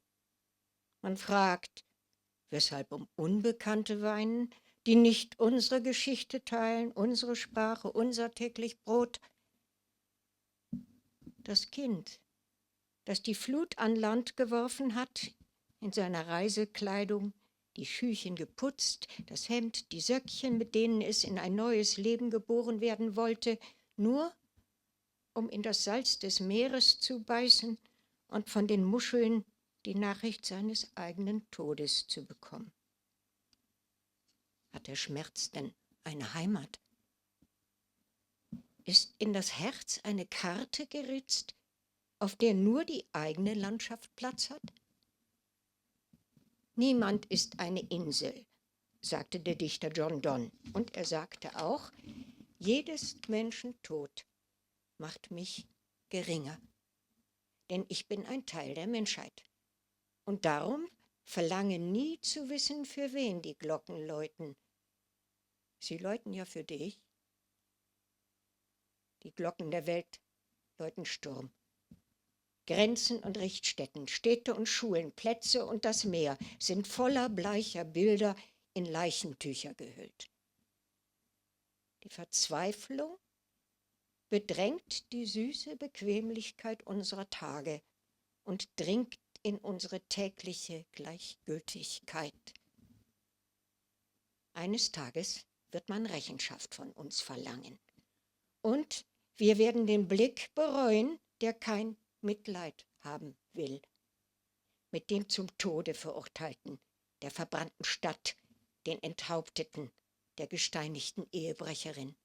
Man fragt, weshalb um Unbekannte weinen, die nicht unsere Geschichte teilen, unsere Sprache, unser täglich Brot. Das Kind, das die Flut an Land geworfen hat, in seiner Reisekleidung, die Schüchen geputzt, das Hemd, die Söckchen, mit denen es in ein neues Leben geboren werden wollte, nur um in das Salz des Meeres zu beißen und von den Muscheln die Nachricht seines eigenen Todes zu bekommen. Hat der Schmerz denn eine Heimat? Ist in das Herz eine Karte geritzt, auf der nur die eigene Landschaft Platz hat? Niemand ist eine Insel, sagte der Dichter John Donne. Und er sagte auch, jedes Menschen Tod macht mich geringer, denn ich bin ein Teil der Menschheit. Und darum verlange nie zu wissen, für wen die Glocken läuten. Sie läuten ja für dich. Die Glocken der Welt läuten Sturm. Grenzen und Richtstätten, Städte und Schulen, Plätze und das Meer sind voller bleicher Bilder in Leichentücher gehüllt. Die Verzweiflung bedrängt die süße Bequemlichkeit unserer Tage und dringt in unsere tägliche Gleichgültigkeit. Eines Tages wird man Rechenschaft von uns verlangen. Und wir werden den Blick bereuen, der kein Mitleid haben will, mit dem zum Tode Verurteilten, der verbrannten Stadt, den Enthaupteten, der gesteinigten Ehebrecherin.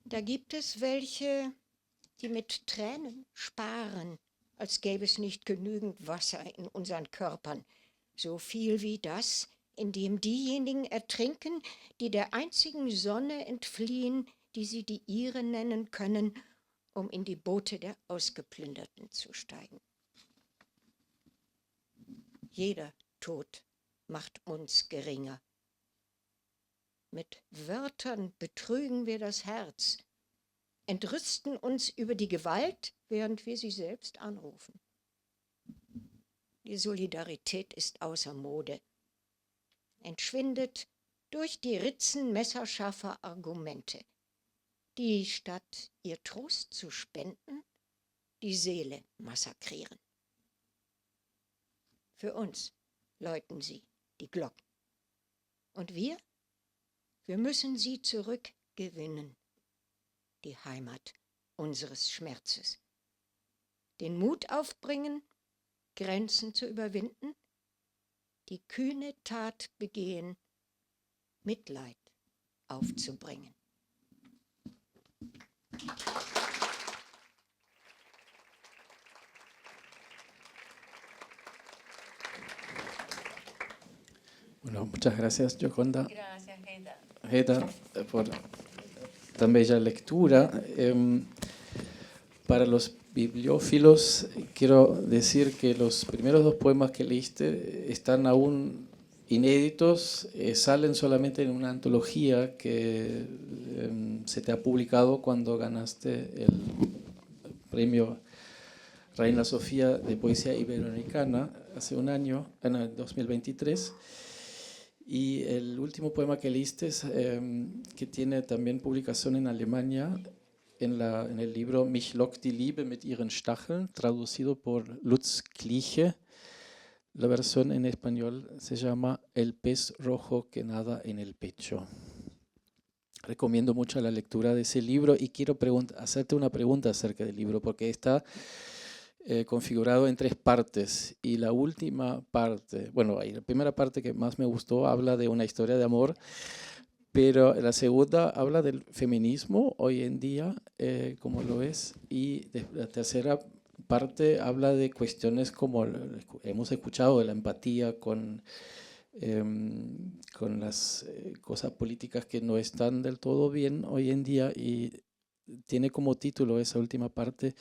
Da gibt es welche, die mit Tränen sparen, als gäbe es nicht genügend Wasser in unseren Körpern, so viel wie das, in dem diejenigen ertrinken, die der einzigen Sonne entfliehen, die sie die ihre nennen können, um in die Boote der Ausgeplünderten zu steigen. Jeder Tod macht uns geringer. Mit Wörtern betrügen wir das Herz, entrüsten uns über die Gewalt, während wir sie selbst anrufen. Die Solidarität ist außer Mode, entschwindet durch die Ritzen messerscharfer Argumente, die statt ihr Trost zu spenden, die Seele massakrieren. Für uns läuten sie, die Glocken. Und wir müssen sie zurückgewinnen, die Heimat unseres Schmerzes. Den Mut aufbringen, Grenzen zu überwinden, die kühne Tat begehen, Mitleid aufzubringen. Bueno, muchas gracias, Gioconda. Gracias, Hedda, por tan bella lectura. Para los bibliófilos, quiero decir que los primeros dos poemas que leíste están aún inéditos, salen solamente en una antología que se te ha publicado cuando ganaste el premio Reina Sofía de Poesía Iberoamericana hace un año, en el 2023. Y el último poema que leíste, que tiene también publicación en Alemania, en el libro Mich lockt die Liebe mit ihren Stacheln, traducido por Lutz Kliche. La versión en español se llama El pez rojo que nada en el pecho. Recomiendo mucho la lectura de ese libro y quiero hacerte una pregunta acerca del libro, porque está configurado en 3 partes. Y la última parte, bueno, la primera parte que más me gustó habla de una historia de amor, pero la segunda habla del feminismo hoy en día, como lo es, y la tercera parte habla de cuestiones como hemos escuchado, de la empatía con las cosas políticas que no están del todo bien hoy en día, y tiene como título esa última parte,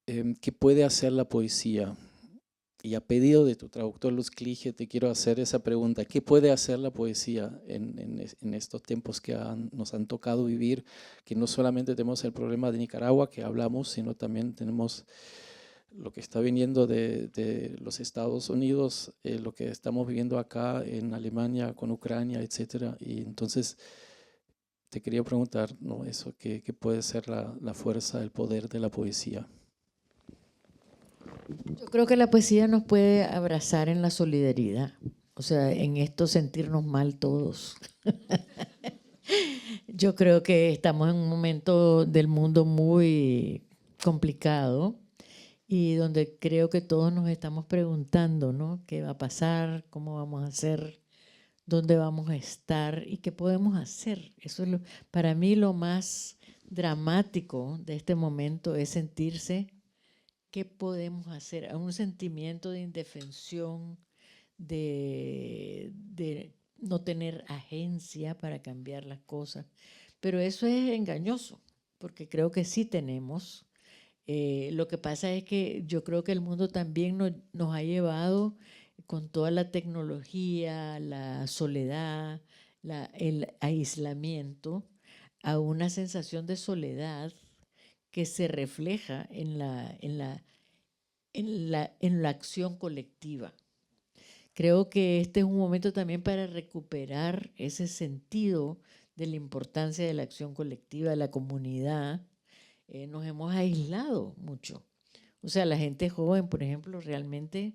¿qué puede hacer la poesía? Y a pedido de tu traductor Lutz Kliche te quiero hacer esa pregunta. ¿Qué puede hacer la poesía en estos tiempos que nos han tocado vivir? Que no solamente tenemos el problema de Nicaragua que hablamos, sino también tenemos lo que está viniendo de los Estados Unidos, lo que estamos viviendo acá en Alemania con Ucrania, etcétera. Y entonces te quería preguntar, ¿no? Eso, ¿qué puede ser la fuerza, el poder de la poesía? Yo creo que la poesía nos puede abrazar en la solidaridad, o sea, en esto sentirnos mal todos. Yo creo que estamos en un momento del mundo muy complicado y donde creo que todos nos estamos preguntando, ¿no? ¿Qué va a pasar? ¿Cómo vamos a hacer? ¿Dónde vamos a estar? ¿Y qué podemos hacer? Eso es para mí lo más dramático de este momento es sentirse qué podemos hacer, a un sentimiento de indefensión, de no tener agencia para cambiar las cosas. Pero eso es engañoso, porque creo que sí tenemos. Lo que pasa es que yo creo que el mundo también nos ha llevado con toda la tecnología, la soledad, el aislamiento, a una sensación de soledad que se refleja en la acción colectiva. Creo que este es un momento también para recuperar ese sentido de la importancia de la acción colectiva, de la comunidad. Nos hemos aislado mucho. O sea, la gente joven, por ejemplo, realmente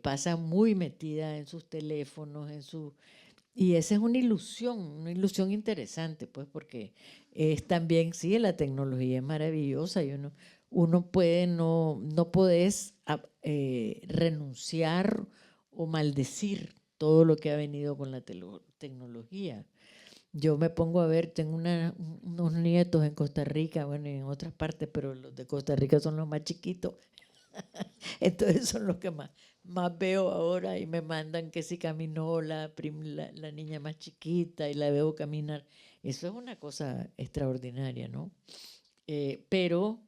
pasa muy metida en sus teléfonos, y esa es una ilusión interesante, pues, porque es también, sí, la tecnología es maravillosa y uno puede, no podés renunciar o maldecir todo lo que ha venido con la tecnología. Yo me pongo a ver, tengo unos nietos en Costa Rica, bueno, y en otras partes, pero los de Costa Rica son los más chiquitos. Entonces son los que más veo ahora y me mandan que si caminó la niña más chiquita y la veo caminar. Eso es una cosa extraordinaria, ¿no? Pero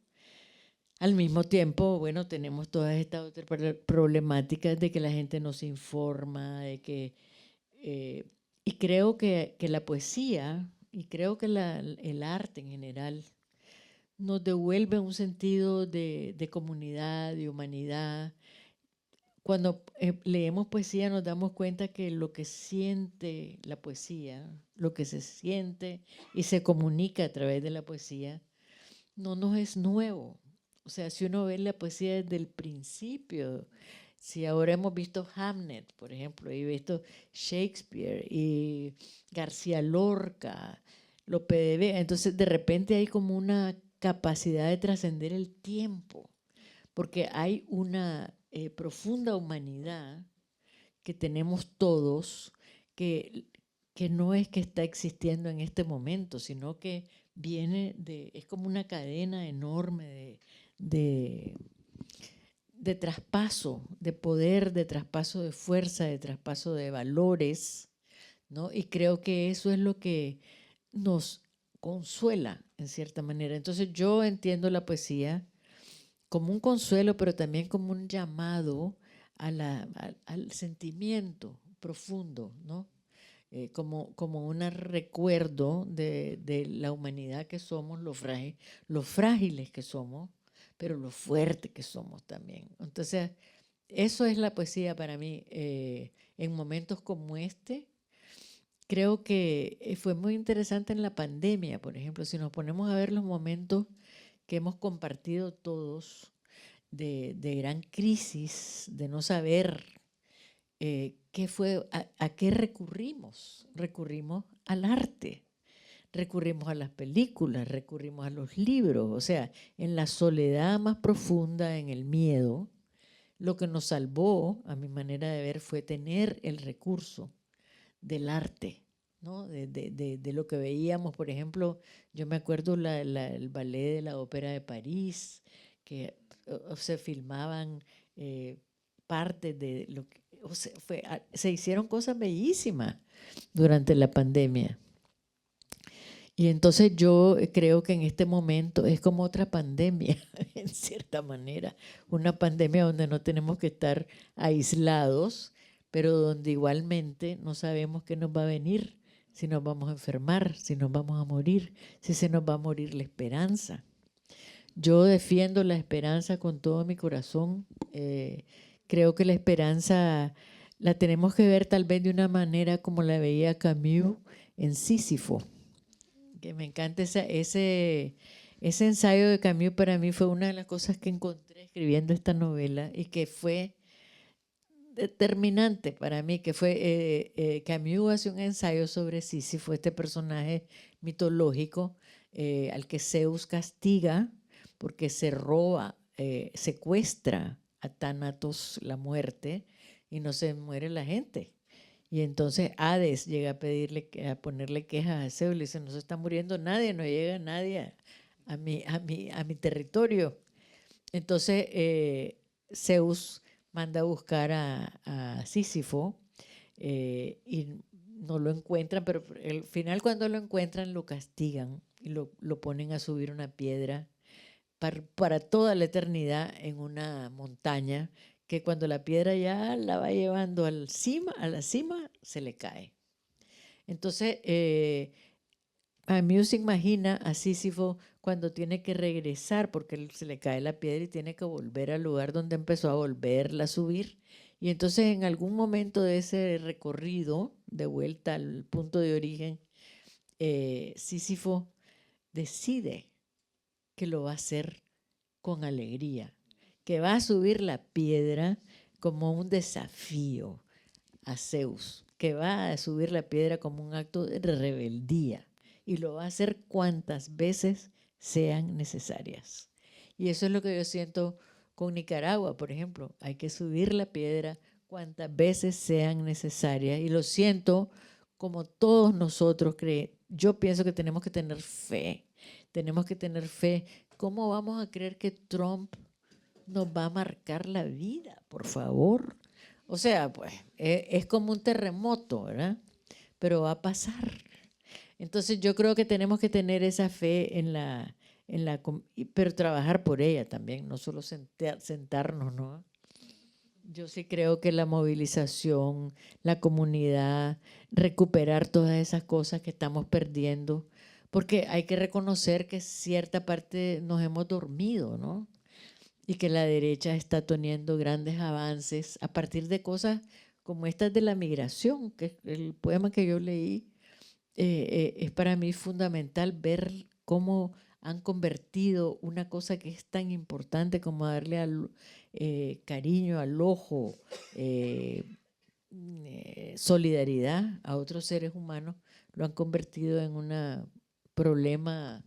al mismo tiempo, bueno, tenemos todas estas otras problemáticas de que la gente no se informa, y creo que la poesía y creo que el arte en general nos devuelve un sentido de comunidad, de humanidad. Cuando leemos poesía nos damos cuenta que lo que siente la poesía, lo que se siente y se comunica a través de la poesía, no nos es nuevo. O sea, si uno ve la poesía desde el principio, si ahora hemos visto Hamlet, por ejemplo, y visto Shakespeare y García Lorca, Lope de Vega, entonces de repente hay como una capacidad de trascender el tiempo, porque hay una profunda humanidad que tenemos todos, que, que no es que está existiendo en este momento, sino que es como una cadena enorme de traspaso, de poder, de traspaso de fuerza, de traspaso de valores, ¿no? Y creo que eso es lo que nos consuela, en cierta manera. Entonces yo entiendo la poesía como un consuelo, pero también como un llamado al sentimiento profundo, ¿no? Como un recuerdo de la humanidad que somos, lo frágiles que somos, pero lo fuerte que somos también. Entonces, eso es la poesía para mí. En momentos como este, creo que fue muy interesante en la pandemia, por ejemplo, si nos ponemos a ver los momentos que hemos compartido todos de gran crisis, de no saber qué fue, a qué recurrimos. Recurrimos al arte, recurrimos a las películas, recurrimos a los libros. O sea, en la soledad más profunda, en el miedo, lo que nos salvó, a mi manera de ver, fue tener el recurso del arte, ¿no? De lo que veíamos. Por ejemplo, yo me acuerdo el ballet de la Ópera de París, que se filmaban partes de lo que… O sea, se hicieron cosas bellísimas durante la pandemia. Y entonces yo creo que en este momento es como otra pandemia, en cierta manera, una pandemia donde no tenemos que estar aislados, pero donde igualmente no sabemos qué nos va a venir, si nos vamos a enfermar, si nos vamos a morir, si se nos va a morir la esperanza. Yo defiendo la esperanza con todo mi corazón. Creo que la esperanza la tenemos que ver tal vez de una manera como la veía Camus en Sísifo. Que me encanta ese ensayo de Camus. Para mí fue una de las cosas que encontré escribiendo esta novela y que fue determinante para mí, que fue Camus hace un ensayo sobre Sísifo, este personaje mitológico al que Zeus castiga porque se roba, secuestra a Tánatos, la muerte, y no se muere la gente. Y entonces Hades llega a pedirle, a ponerle quejas a Zeus, le dice, no se está muriendo nadie, no llega nadie a mi territorio. Entonces Zeus manda a buscar a Sísifo y no lo encuentran, pero al final cuando lo encuentran lo castigan y lo ponen a subir una piedra para toda la eternidad en una montaña, que cuando la piedra ya la va llevando a la cima, se le cae. Entonces, a mí se imagina a Sísifo cuando tiene que regresar, porque se le cae la piedra y tiene que volver al lugar donde empezó a volverla a subir. Y entonces, en algún momento de ese recorrido, de vuelta al punto de origen, Sísifo decide que lo va a hacer con alegría, que va a subir la piedra como un desafío a Zeus, que va a subir la piedra como un acto de rebeldía y lo va a hacer cuantas veces sean necesarias. Y eso es lo que yo siento con Nicaragua, por ejemplo. Hay que subir la piedra cuantas veces sean necesarias y lo siento como todos nosotros creemos. Yo pienso que tenemos que tener fe. Tenemos que tener fe. ¿Cómo vamos a creer que Trump nos va a marcar la vida, por favor? O sea, pues es como un terremoto, ¿verdad? Pero va a pasar. Entonces yo creo que tenemos que tener esa fe pero trabajar por ella también, no solo sentarnos, ¿no? Yo sí creo que la movilización, la comunidad, recuperar todas esas cosas que estamos perdiendo, porque hay que reconocer que cierta parte nos hemos dormido, ¿no? Y que la derecha está teniendo grandes avances a partir de cosas como estas de la migración, que el poema que yo leí es para mí fundamental ver cómo han convertido una cosa que es tan importante como darle cariño al ojo, solidaridad a otros seres humanos, lo han convertido en un problema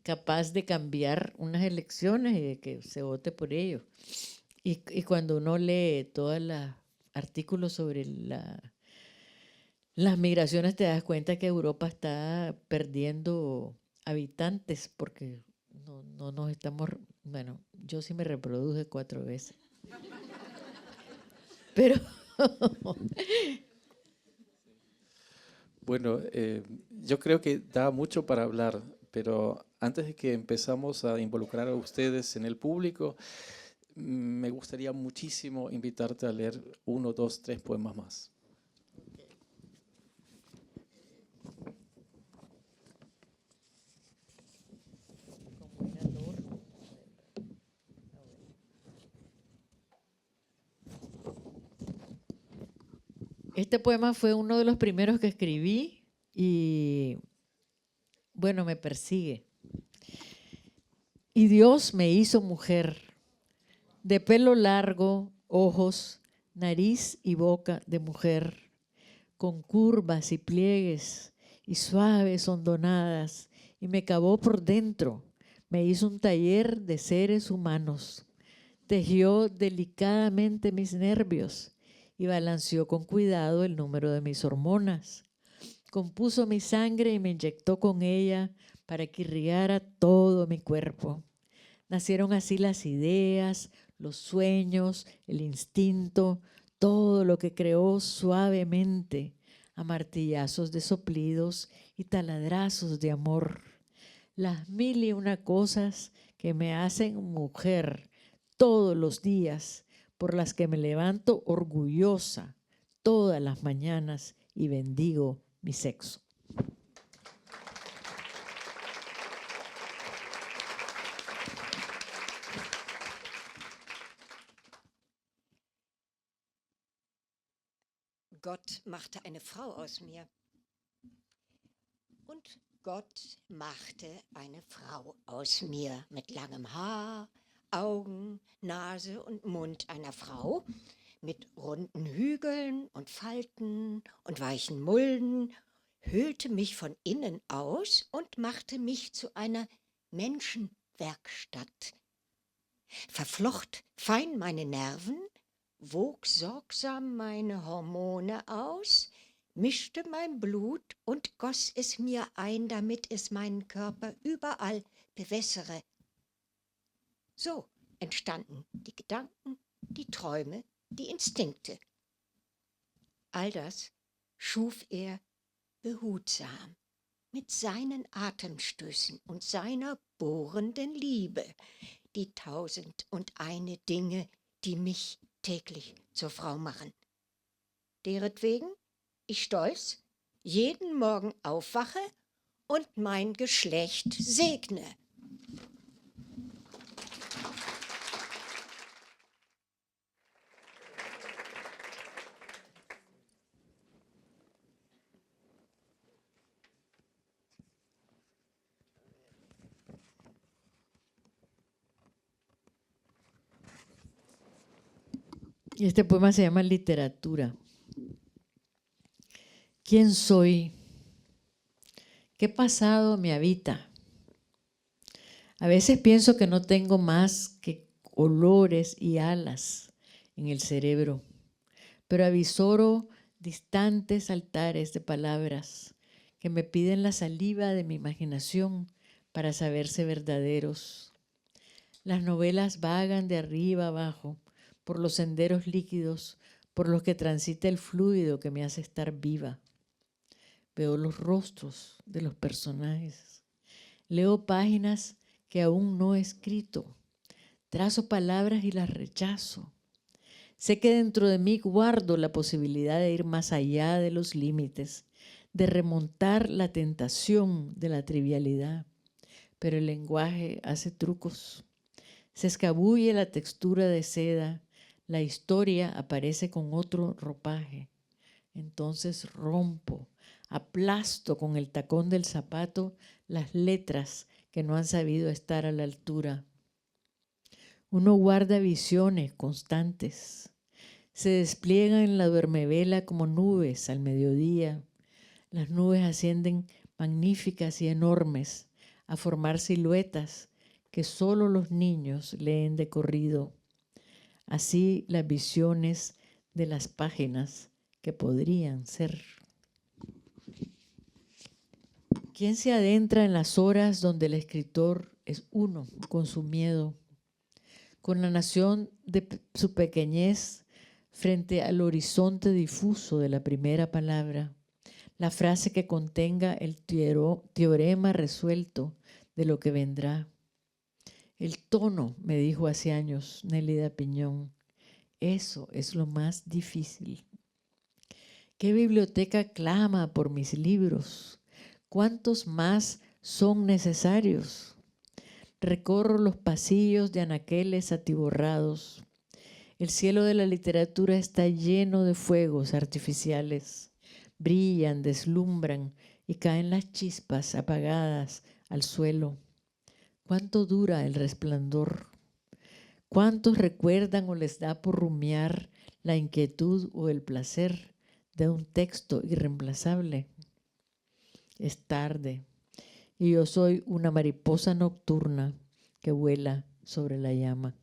capaz de cambiar unas elecciones y de que se vote por ello. Y cuando uno lee todos los artículos sobre las migraciones, te das cuenta que Europa está perdiendo habitantes porque no nos estamos… Bueno, yo sí me reproduje 4 veces. Pero… Bueno, yo creo que da mucho para hablar, pero antes de que empezamos a involucrar a ustedes en el público, me gustaría muchísimo invitarte a leer 1, 2, 3 poemas más. Este poema fue uno de los primeros que escribí y, bueno, me persigue. Y Dios me hizo mujer, de pelo largo, ojos, nariz y boca de mujer, con curvas y pliegues y suaves hondonadas y me cavó por dentro. Me hizo un taller de seres humanos. Tejió delicadamente mis nervios y balanceó con cuidado el número de mis hormonas. Compuso mi sangre y me inyectó con ella para que irrigara todo mi cuerpo. Nacieron así las ideas, los sueños, el instinto, todo lo que creó suavemente, a martillazos de soplidos y taladrazos de amor. Las 1001 cosas que me hacen mujer todos los días, por las que me levanto orgullosa todas las mañanas y bendigo mi sexo. Gott machte eine Frau aus mir. Und Gott machte eine Frau aus mir mit langem Haar, Augen, Nase und Mund einer Frau, mit runden Hügeln und Falten und weichen Mulden, hüllte mich von innen aus und machte mich zu einer Menschenwerkstatt, verflocht fein meine Nerven, wog sorgsam meine Hormone aus, mischte mein Blut und goss es mir ein, damit es meinen Körper überall bewässere. So entstanden die Gedanken, die Träume, die Instinkte. All das schuf er behutsam, mit seinen Atemstößen und seiner bohrenden Liebe, die 1001 Dinge, die mich täglich zur Frau machen. Deretwegen ich stolz jeden Morgen aufwache und mein Geschlecht segne. Y este poema se llama Literatura. ¿Quién soy? ¿Qué pasado me habita? A veces pienso que no tengo más que olores y alas en el cerebro, pero avisoro distantes altares de palabras que me piden la saliva de mi imaginación para saberse verdaderos. Las novelas vagan de arriba abajo por los senderos líquidos por los que transita el fluido que me hace estar viva. Veo los rostros de los personajes. Leo páginas que aún no he escrito. Trazo palabras y las rechazo. Sé que dentro de mí guardo la posibilidad de ir más allá de los límites, de remontar la tentación de la trivialidad. Pero el lenguaje hace trucos. Se escabulle la textura de seda. La historia aparece con otro ropaje. Entonces rompo, aplasto con el tacón del zapato las letras que no han sabido estar a la altura. Uno guarda visiones constantes. Se despliegan en la duermevela como nubes al mediodía. Las nubes ascienden magníficas y enormes a formar siluetas que solo los niños leen de corrido. Así las visiones de las páginas que podrían ser. ¿Quién se adentra en las horas donde el escritor es uno con su miedo, con la nación de su pequeñez frente al horizonte difuso de la primera palabra, la frase que contenga el teorema resuelto de lo que vendrá? El tono, me dijo hace años Nélida Piñón, eso es lo más difícil. ¿Qué biblioteca clama por mis libros? ¿Cuántos más son necesarios? Recorro los pasillos de anaqueles atiborrados. El cielo de la literatura está lleno de fuegos artificiales. Brillan, deslumbran y caen las chispas apagadas al suelo. ¿Cuánto dura el resplandor? ¿Cuántos recuerdan o les da por rumiar la inquietud o el placer de un texto irreemplazable? es tarde y yo soy una mariposa nocturna que vuela sobre la llama.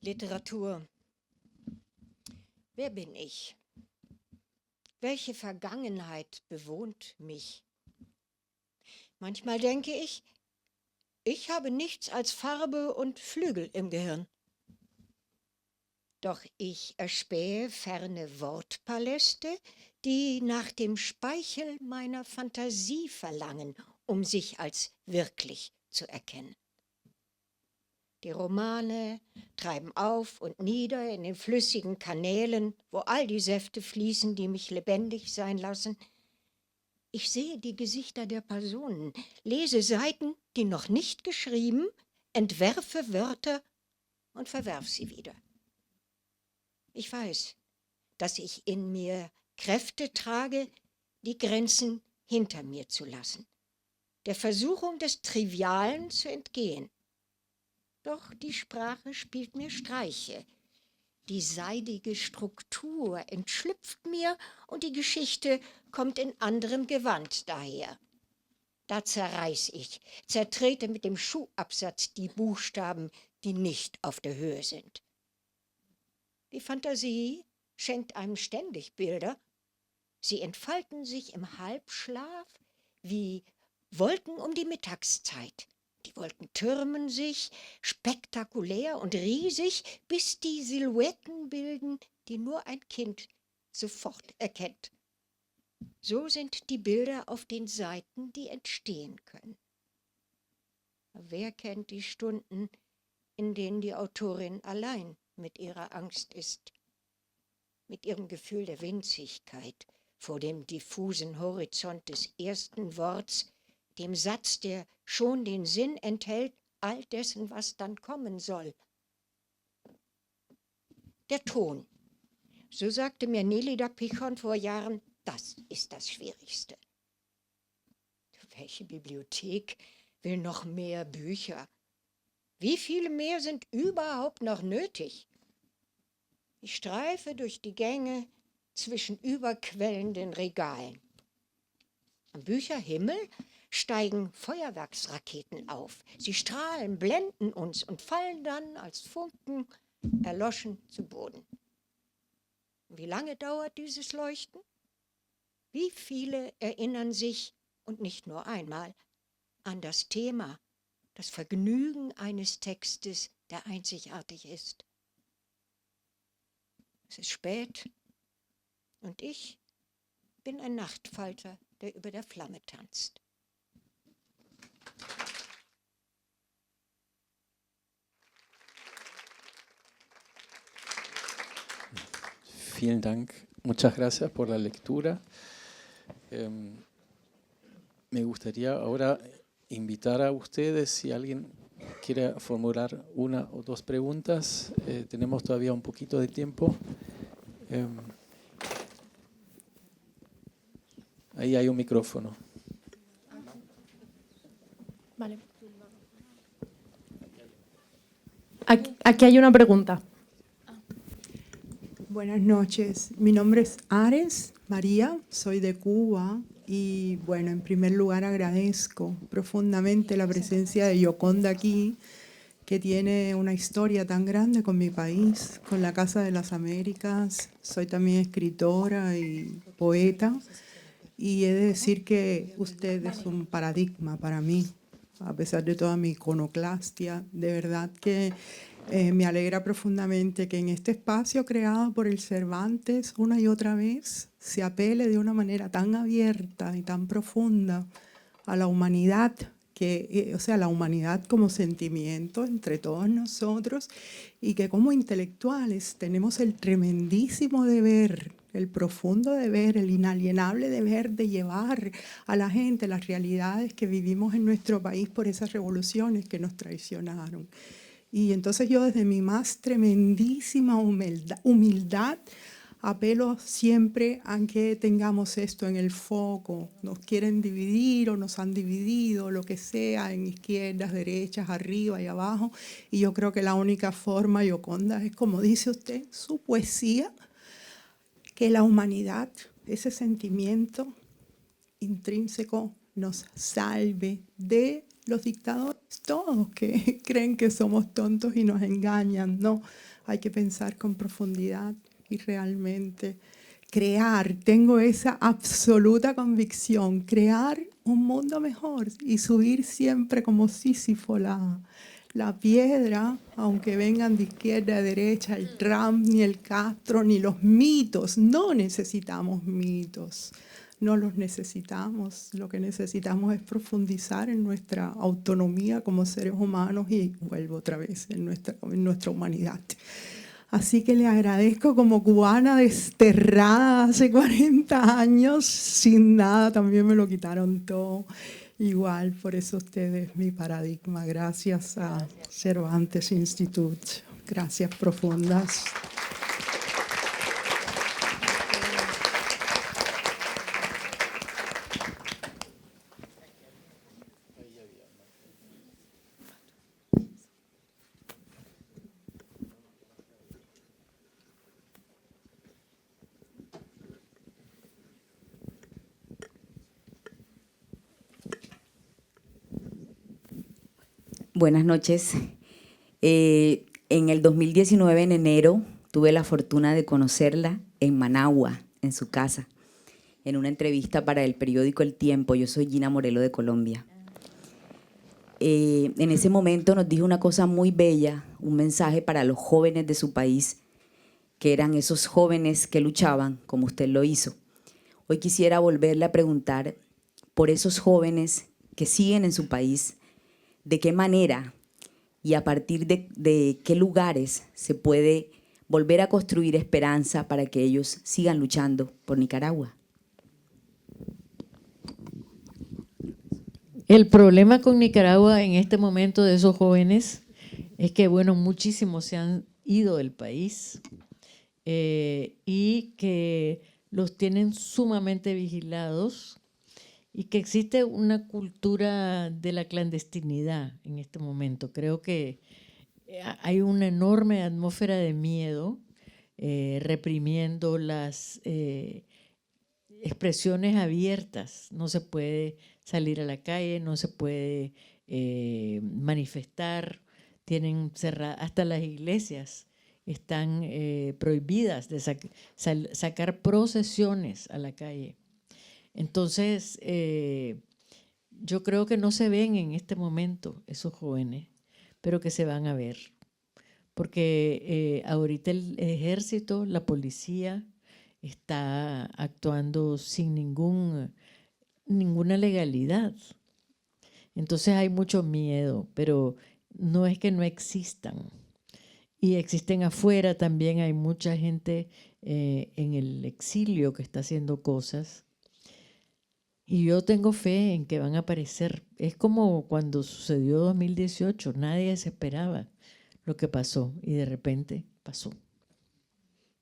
Literatur. Wer bin ich? Welche Vergangenheit bewohnt mich? Manchmal denke ich habe nichts als Farbe und Flügel im Gehirn. Doch ich erspähe ferne Wortpaläste, die nach dem Speichel meiner Fantasie verlangen, um sich als wirklich zu erkennen. Die Romane treiben auf und nieder in den flüssigen Kanälen, wo all die Säfte fließen, die mich lebendig sein lassen. Ich sehe die Gesichter der Personen, lese Seiten, die noch nicht geschrieben, entwerfe Wörter und verwerf sie wieder. Ich weiß, dass ich in mir Kräfte trage, die Grenzen hinter mir zu lassen, der Versuchung des Trivialen zu entgehen. Doch die Sprache spielt mir Streiche. Die seidige Struktur entschlüpft mir und die Geschichte kommt in anderem Gewand daher. Da zerreiß ich, zertrete mit dem Schuhabsatz die Buchstaben, die nicht auf der Höhe sind. Die Fantasie schenkt einem ständig Bilder. Sie entfalten sich im Halbschlaf wie Wolken um die Mittagszeit. Die Wolken türmen sich, spektakulär und riesig, bis die Silhouetten bilden, die nur ein Kind sofort erkennt. So sind die Bilder auf den Seiten, die entstehen können. Wer kennt die Stunden, in denen die Autorin allein mit ihrer Angst ist, mit ihrem Gefühl der Winzigkeit vor dem diffusen Horizont des ersten Worts, dem Satz, der schon den Sinn enthält, all dessen, was dann kommen soll. Der Ton. So sagte mir Nelida Pichon vor Jahren, das ist das Schwierigste. Welche Bibliothek will noch mehr Bücher? Wie viele mehr sind überhaupt noch nötig? Ich streife durch die Gänge zwischen überquellenden Regalen. Am Bücherhimmel steigen Feuerwerksraketen auf. Sie strahlen, blenden uns und fallen dann als Funken erloschen zu Boden. Wie lange dauert dieses Leuchten? Wie viele erinnern sich, und nicht nur einmal, an das Thema, das Vergnügen eines Textes, der einzigartig ist? Es ist spät und ich bin ein Nachtfalter, der über der Flamme tanzt. Vielen Dank. Muchas gracias por la lectura. Me gustaría ahora invitar a ustedes, si alguien quiere formular una o dos preguntas. Tenemos todavía un poquito de tiempo. Ahí hay un micrófono. Vale. Aquí hay una pregunta. Buenas noches, mi nombre es Ares María, soy de Cuba y bueno, en primer lugar agradezco profundamente la presencia de Yoconda aquí, que tiene una historia tan grande con mi país, con la Casa de las Américas. Soy también escritora y poeta y he de decir que usted es un paradigma para mí, a pesar de toda mi iconoclastia. De verdad que me alegra profundamente que en este espacio creado por el Cervantes una y otra vez se apele de una manera tan abierta y tan profunda a la humanidad, o sea, la humanidad como sentimiento entre todos nosotros, y que como intelectuales tenemos el tremendísimo deber, el profundo deber, el inalienable deber de llevar a la gente las realidades que vivimos en nuestro país por esas revoluciones que nos traicionaron. Y entonces yo desde mi más tremendísima humildad apelo siempre a que tengamos esto en el foco. Nos quieren dividir o nos han dividido, lo que sea, en izquierdas, derechas, arriba y abajo. Y yo creo que la única forma, Gioconda, es como dice usted, su poesía, que la humanidad, ese sentimiento intrínseco, nos salve de los dictadores, todos que creen que somos tontos y nos engañan. No, hay que pensar con profundidad y realmente crear, tengo esa absoluta convicción, crear un mundo mejor y subir siempre como Sísifo la piedra, aunque vengan de izquierda a derecha, el Trump, ni el Castro, ni los mitos. No necesitamos mitos, no los necesitamos. Lo que necesitamos es profundizar en nuestra autonomía como seres humanos y vuelvo otra vez en nuestra humanidad. Así que le agradezco como cubana desterrada hace 40 años, sin nada, también me lo quitaron todo. Igual, por eso ustedes mi paradigma. Gracias a Cervantes Institute. Gracias profundas. Buenas noches. En el 2019, en enero, tuve la fortuna de conocerla en Managua, en su casa, en una entrevista para el periódico El Tiempo. Yo soy Gina Morelo de Colombia. En ese momento nos dijo una cosa muy bella, un mensaje para los jóvenes de su país, que eran esos jóvenes que luchaban como usted lo hizo. Hoy quisiera volverle a preguntar por esos jóvenes que siguen en su país, de qué manera y a partir de qué lugares se puede volver a construir esperanza para que ellos sigan luchando por Nicaragua. El problema con Nicaragua en este momento de esos jóvenes es que, bueno, muchísimos se han ido del país y que los tienen sumamente vigilados y que existe una cultura de la clandestinidad en este momento. Creo que hay una enorme atmósfera de miedo reprimiendo las expresiones abiertas. No se puede salir a la calle, no se puede manifestar, tienen cerradas, hasta las iglesias están prohibidas de sacar procesiones a la calle. Entonces, yo creo que no se ven en este momento esos jóvenes, pero que se van a ver. Porque ahorita el ejército, la policía, está actuando sin ninguna legalidad. Entonces hay mucho miedo, pero no es que no existan. Y existen afuera también, hay mucha gente en el exilio que está haciendo cosas. Y yo tengo fe en que van a aparecer. Es como cuando sucedió 2018, nadie se esperaba lo que pasó y de repente pasó.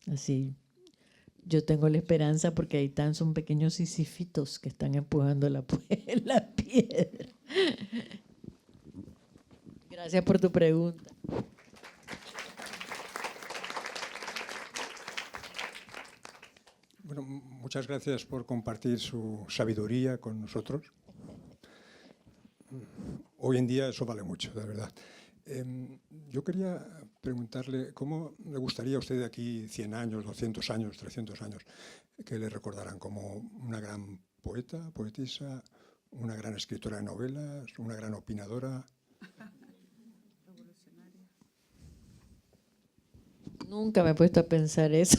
Así, yo tengo la esperanza porque ahí están, son pequeños sisifitos que están empujando la piedra. Gracias por tu pregunta. Bueno, muchas gracias por compartir su sabiduría con nosotros. Hoy en día eso vale mucho, de verdad. Yo quería preguntarle cómo le gustaría a usted de aquí 100 años, 200 años, 300 años, que le recordaran como una gran poeta, poetisa, una gran escritora de novelas, una gran opinadora. Nunca me he puesto a pensar eso.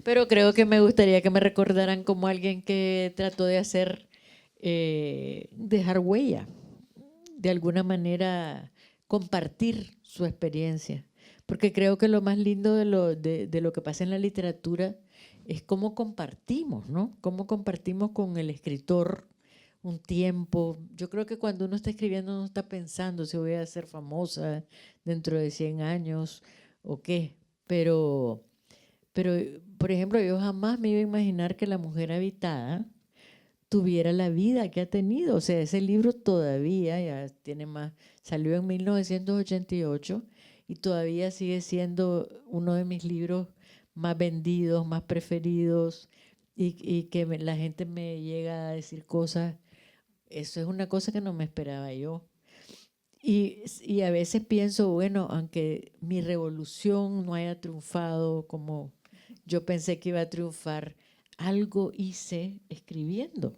Pero creo que me gustaría que me recordaran como alguien que trató de hacer, dejar huella, de alguna manera compartir su experiencia. Porque creo que lo más lindo de lo que pasa en la literatura es cómo compartimos, ¿no? Cómo compartimos con el escritor un tiempo. Yo creo que cuando uno está escribiendo no está pensando si voy a ser famosa dentro de 100 años o qué, Pero, por ejemplo, yo jamás me iba a imaginar que La mujer habitada tuviera la vida que ha tenido. O sea, ese libro todavía ya tiene más, salió en 1988 y todavía sigue siendo uno de mis libros más vendidos, más preferidos, y que la gente me llega a decir cosas. Eso es una cosa que no me esperaba yo. Y a veces pienso, bueno, aunque mi revolución no haya triunfado como yo pensé que iba a triunfar, algo hice escribiendo.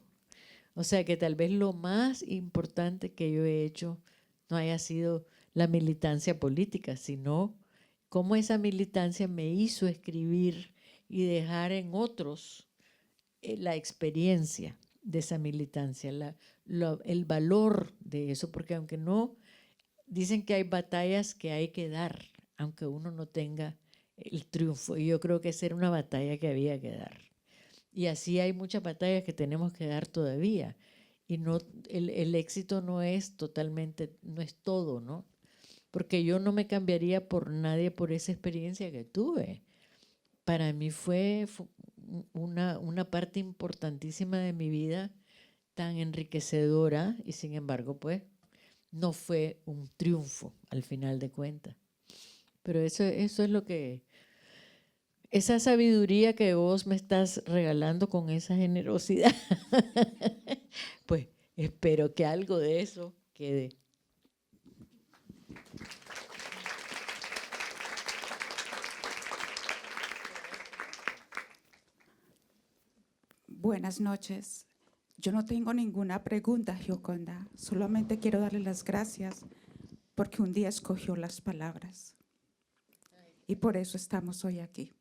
O sea que tal vez lo más importante que yo he hecho no haya sido la militancia política, sino cómo esa militancia me hizo escribir y dejar en otros la experiencia de esa militancia, el valor de eso, porque aunque no, dicen que hay batallas que hay que dar, aunque uno no tenga el triunfo, y yo creo que esa era una batalla que había que dar. Y así hay muchas batallas que tenemos que dar todavía. Y no, el éxito no es totalmente, no es todo, ¿no? Porque yo no me cambiaría por nadie por esa experiencia que tuve. Para mí fue una parte importantísima de mi vida, tan enriquecedora, y sin embargo, pues, no fue un triunfo al final de cuentas. Pero eso es lo que... Esa sabiduría que vos me estás regalando con esa generosidad, pues espero que algo de eso quede. Buenas noches. Yo no tengo ninguna pregunta, Gioconda. Solamente quiero darle las gracias porque un día escogió las palabras. Y por eso estamos hoy aquí.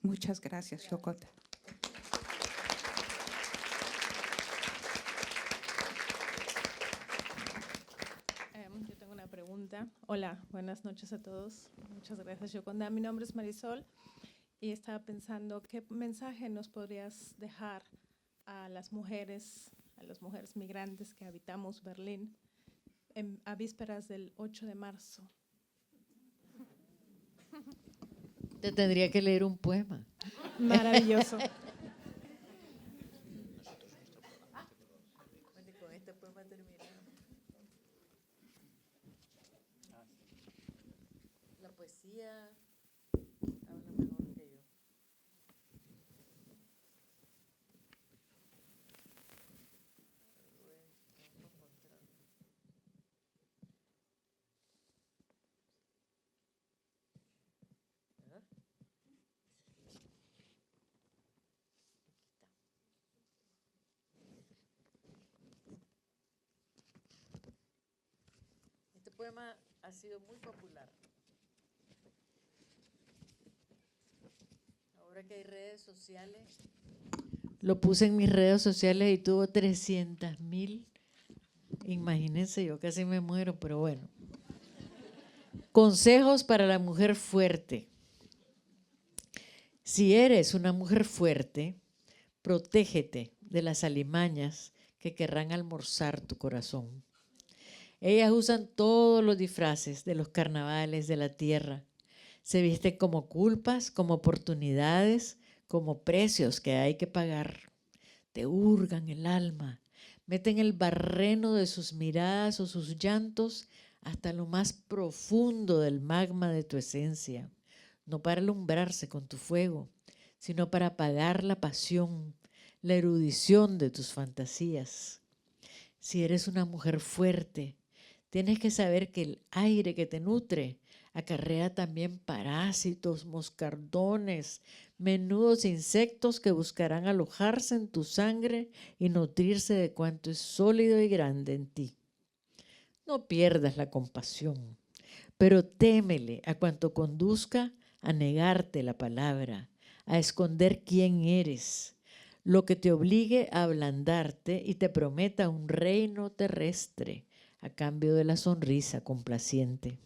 Muchas gracias, Gioconda. Yo tengo una pregunta. Hola, buenas noches a todos. Muchas gracias, Gioconda. Mi nombre es Marisol y estaba pensando qué mensaje nos podrías dejar a las mujeres migrantes que habitamos Berlín a vísperas del 8 de marzo. Te tendría que leer un poema. Maravilloso. Con este poema terminamos. La poesía habla mejor que yo. Este poema ha sido muy popular. Ahora que hay redes sociales, lo puse en mis redes sociales y tuvo 300,000. Imagínense, yo casi me muero, pero bueno. Consejos para la mujer fuerte. Si eres una mujer fuerte, protégete de las alimañas que querrán almorzar tu corazón. Ellas usan todos los disfraces de los carnavales de la tierra. Se visten como culpas, como oportunidades, como precios que hay que pagar. Te hurgan el alma, meten el barreno de sus miradas o sus llantos hasta lo más profundo del magma de tu esencia, no para alumbrarse con tu fuego, sino para apagar la pasión, la erudición de tus fantasías. Si eres una mujer fuerte, tienes que saber que el aire que te nutre acarrea también parásitos, moscardones, menudos insectos que buscarán alojarse en tu sangre y nutrirse de cuanto es sólido y grande en ti. No pierdas la compasión, pero témele a cuanto conduzca a negarte la palabra, a esconder quién eres, lo que te obligue a ablandarte y te prometa un reino terrestre a cambio de la sonrisa complaciente.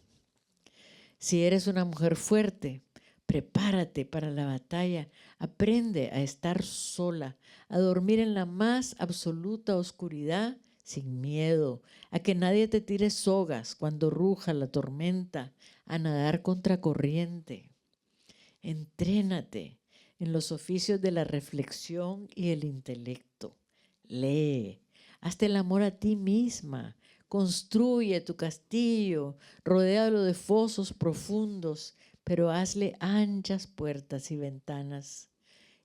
Si eres una mujer fuerte, prepárate para la batalla, aprende a estar sola, a dormir en la más absoluta oscuridad sin miedo, a que nadie te tire sogas cuando ruja la tormenta, a nadar contracorriente. Entrénate en los oficios de la reflexión y el intelecto. Lee, hazte el amor a ti misma, construye tu castillo, rodéalo de fosos profundos, pero hazle anchas puertas y ventanas.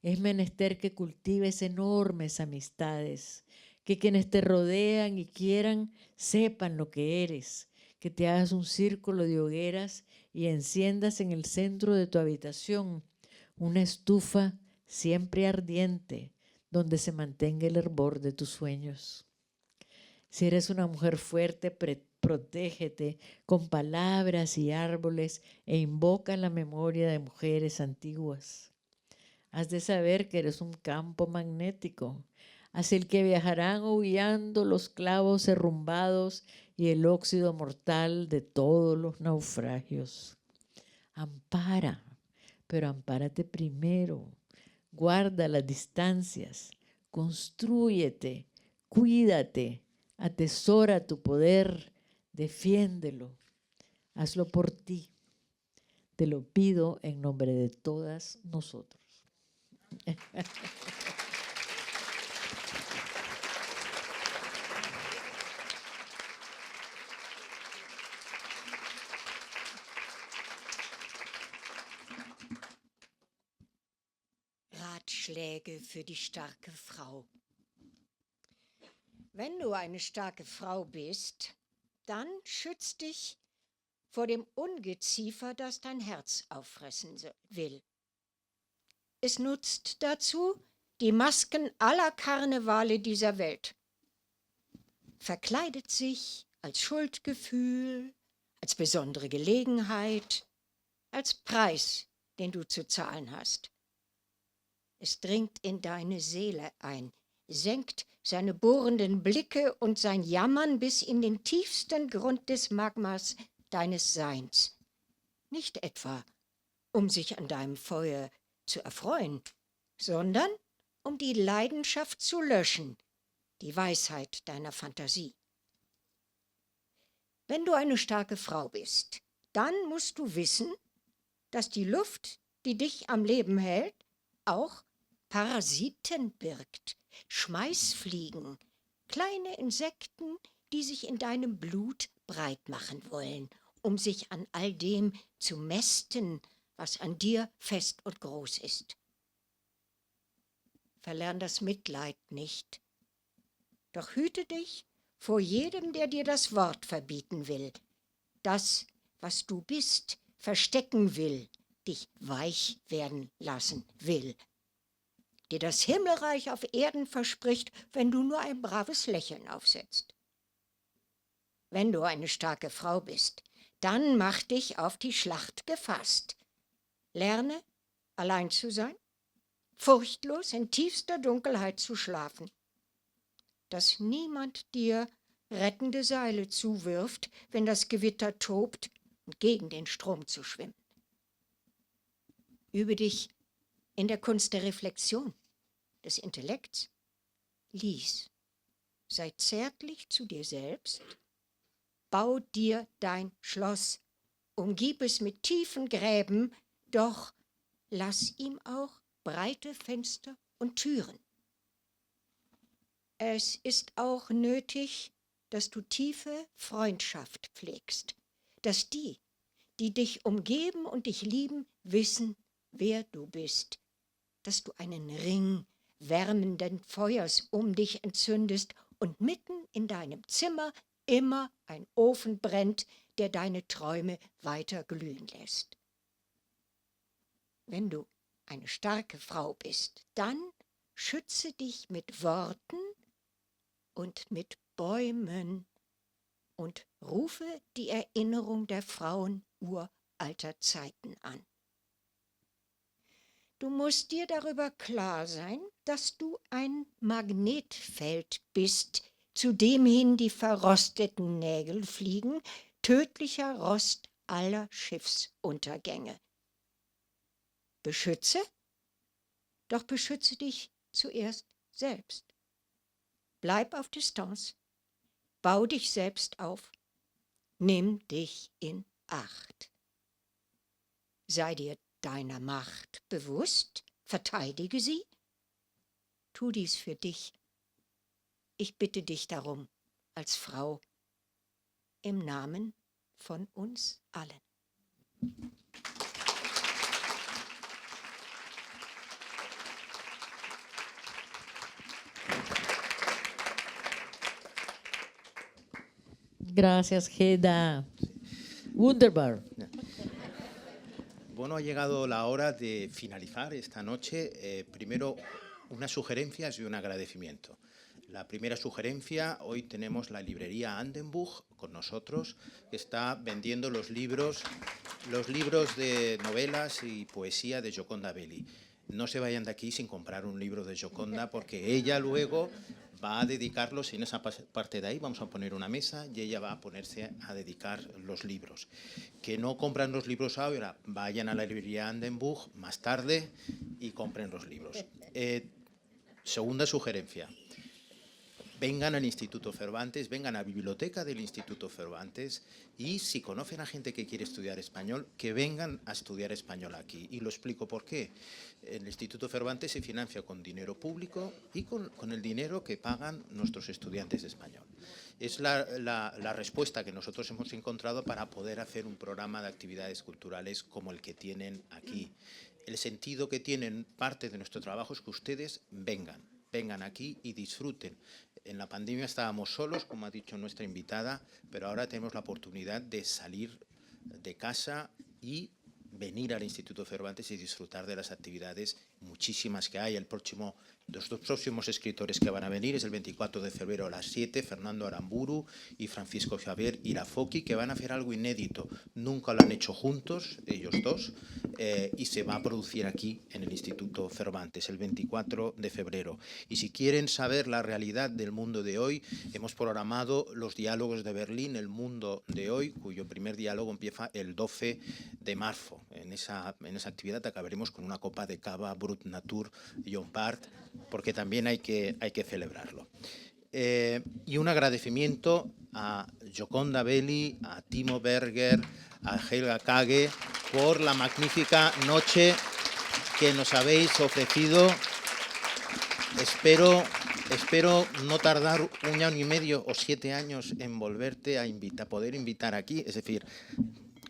Es menester que cultives enormes amistades, que quienes te rodean y quieran sepan lo que eres, que te hagas un círculo de hogueras y enciendas en el centro de tu habitación una estufa siempre ardiente donde se mantenga el hervor de tus sueños. Si eres una mujer fuerte, protégete con palabras y árboles e invoca la memoria de mujeres antiguas. Has de saber que eres un campo magnético, hacia el que viajarán aullando los clavos derrumbados y el óxido mortal de todos los naufragios. Ampara, pero ampárate primero. Guarda las distancias, constrúyete, cuídate, atesora tu poder, defiéndelo. Hazlo por ti. Te lo pido en nombre de todas nosotros. Ratschläge für die starke Frau. Wenn du eine starke Frau bist, dann schütz dich vor dem Ungeziefer, das dein Herz auffressen will. Es nutzt dazu die Masken aller Karnevale dieser Welt. Verkleidet sich als Schuldgefühl, als besondere Gelegenheit, als Preis, den du zu zahlen hast. Es dringt in deine Seele ein, senkt seine bohrenden Blicke und sein Jammern bis in den tiefsten Grund des Magmas deines Seins. Nicht etwa, um sich an deinem Feuer zu erfreuen, sondern um die Leidenschaft zu löschen, die Weisheit deiner Fantasie. Wenn du eine starke Frau bist, dann musst du wissen, dass die Luft, die dich am Leben hält, auch Parasiten birgt, Schmeißfliegen, kleine Insekten, die sich in deinem Blut breit machen wollen, um sich an all dem zu mästen, was an dir fest und groß ist. Verlern das Mitleid nicht, doch hüte dich vor jedem, der dir das Wort verbieten will, das, was du bist, verstecken will, dich weich werden lassen will, dir das Himmelreich auf Erden verspricht, wenn du nur ein braves Lächeln aufsetzt. Wenn du eine starke Frau bist, dann mach dich auf die Schlacht gefasst. Lerne, allein zu sein, furchtlos in tiefster Dunkelheit zu schlafen, dass niemand dir rettende Seile zuwirft, wenn das Gewitter tobt, und gegen den Strom zu schwimmen. Übe dich in der Kunst der Reflexion, des Intellekts. Lies, sei zärtlich zu dir selbst, bau dir dein Schloss, umgib es mit tiefen Gräben, doch lass ihm auch breite Fenster und Türen. Es ist auch nötig, dass du tiefe Freundschaft pflegst, dass die, die dich umgeben und dich lieben, wissen, wer du bist, dass du einen Ring wärmenden Feuers um dich entzündest und mitten in deinem Zimmer immer ein Ofen brennt, der deine Träume weiter glühen lässt. Wenn du eine starke Frau bist, dann schütze dich mit Worten und mit Bäumen und rufe die Erinnerung der Frauen uralter Zeiten an. Du musst dir darüber klar sein, dass du ein Magnetfeld bist, zu dem hin die verrosteten Nägel fliegen, tödlicher Rost aller Schiffsuntergänge. Beschütze, doch beschütze dich zuerst selbst. Bleib auf Distanz, bau dich selbst auf, nimm dich in Acht. Sei dir deiner Macht bewusst, verteidige sie. Tu dies für dich. Ich bitte dich darum, als Frau, im Namen von uns allen. Gracias, Heda. Wunderbar. Bueno, ha llegado la hora de finalizar esta noche. Primero, unas sugerencias y un agradecimiento. La primera sugerencia, hoy tenemos la librería Andenbuch con nosotros, que está vendiendo los libros de novelas y poesía de Gioconda Belli. No se vayan de aquí sin comprar un libro de Gioconda, porque ella luego va a dedicarlos, en esa parte de ahí vamos a poner una mesa y ella va a ponerse a dedicar los libros. Que no compran los libros ahora, vayan a la librería Andenbuch más tarde y compren los libros. Segunda sugerencia. Vengan al Instituto Cervantes, vengan a la biblioteca del Instituto Cervantes y si conocen a gente que quiere estudiar español, que vengan a estudiar español aquí. Y lo explico por qué. El Instituto Cervantes se financia con dinero público y con el dinero que pagan nuestros estudiantes de español. Es la respuesta que nosotros hemos encontrado para poder hacer un programa de actividades culturales como el que tienen aquí. El sentido que tienen parte de nuestro trabajo es que ustedes vengan aquí y disfruten. En la pandemia estábamos solos, como ha dicho nuestra invitada, pero ahora tenemos la oportunidad de salir de casa y venir al Instituto Cervantes y disfrutar de las actividades muchísimas que hay. Los dos próximos escritores que van a venir es el 24 de febrero a las 7, Fernando Aramburu y Francisco Javier Irafoki, que van a hacer algo inédito. Nunca lo han hecho juntos, ellos dos, y se va a producir aquí en el Instituto Cervantes el 24 de febrero. Y si quieren saber la realidad del mundo de hoy, hemos programado los diálogos de Berlín, el mundo de hoy, cuyo primer diálogo empieza el 12 de marzo. En esa actividad acabaremos con una copa de cava Brut Natur John Part, porque también hay que celebrarlo. Y un agradecimiento a Gioconda Belli, a Timo Berger, a Helga Kage por la magnífica noche que nos habéis ofrecido. Espero no tardar 1 año y medio o 7 años en volverte a poder invitar aquí, es decir,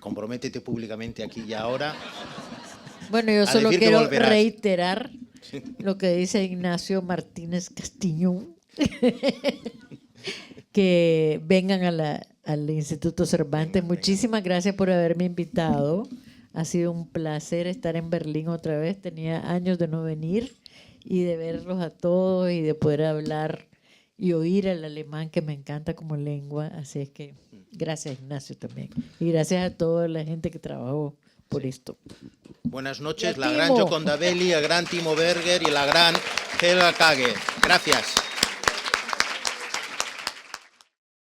comprométete públicamente aquí y ahora. Bueno, yo solo quiero reiterar lo que dice Ignacio Martínez Castiñón, que vengan al Instituto Cervantes. Muchísimas gracias por haberme invitado. Ha sido un placer estar en Berlín otra vez. Tenía años de no venir y de verlos a todos y de poder hablar y oír el alemán, que me encanta como lengua. Así es que gracias, Ignacio, también. Y gracias a toda la gente que trabajó por esto. Buenas noches, la gran Gioconda Belli, el gran Timo Berger y la gran Helga Kage. Gracias.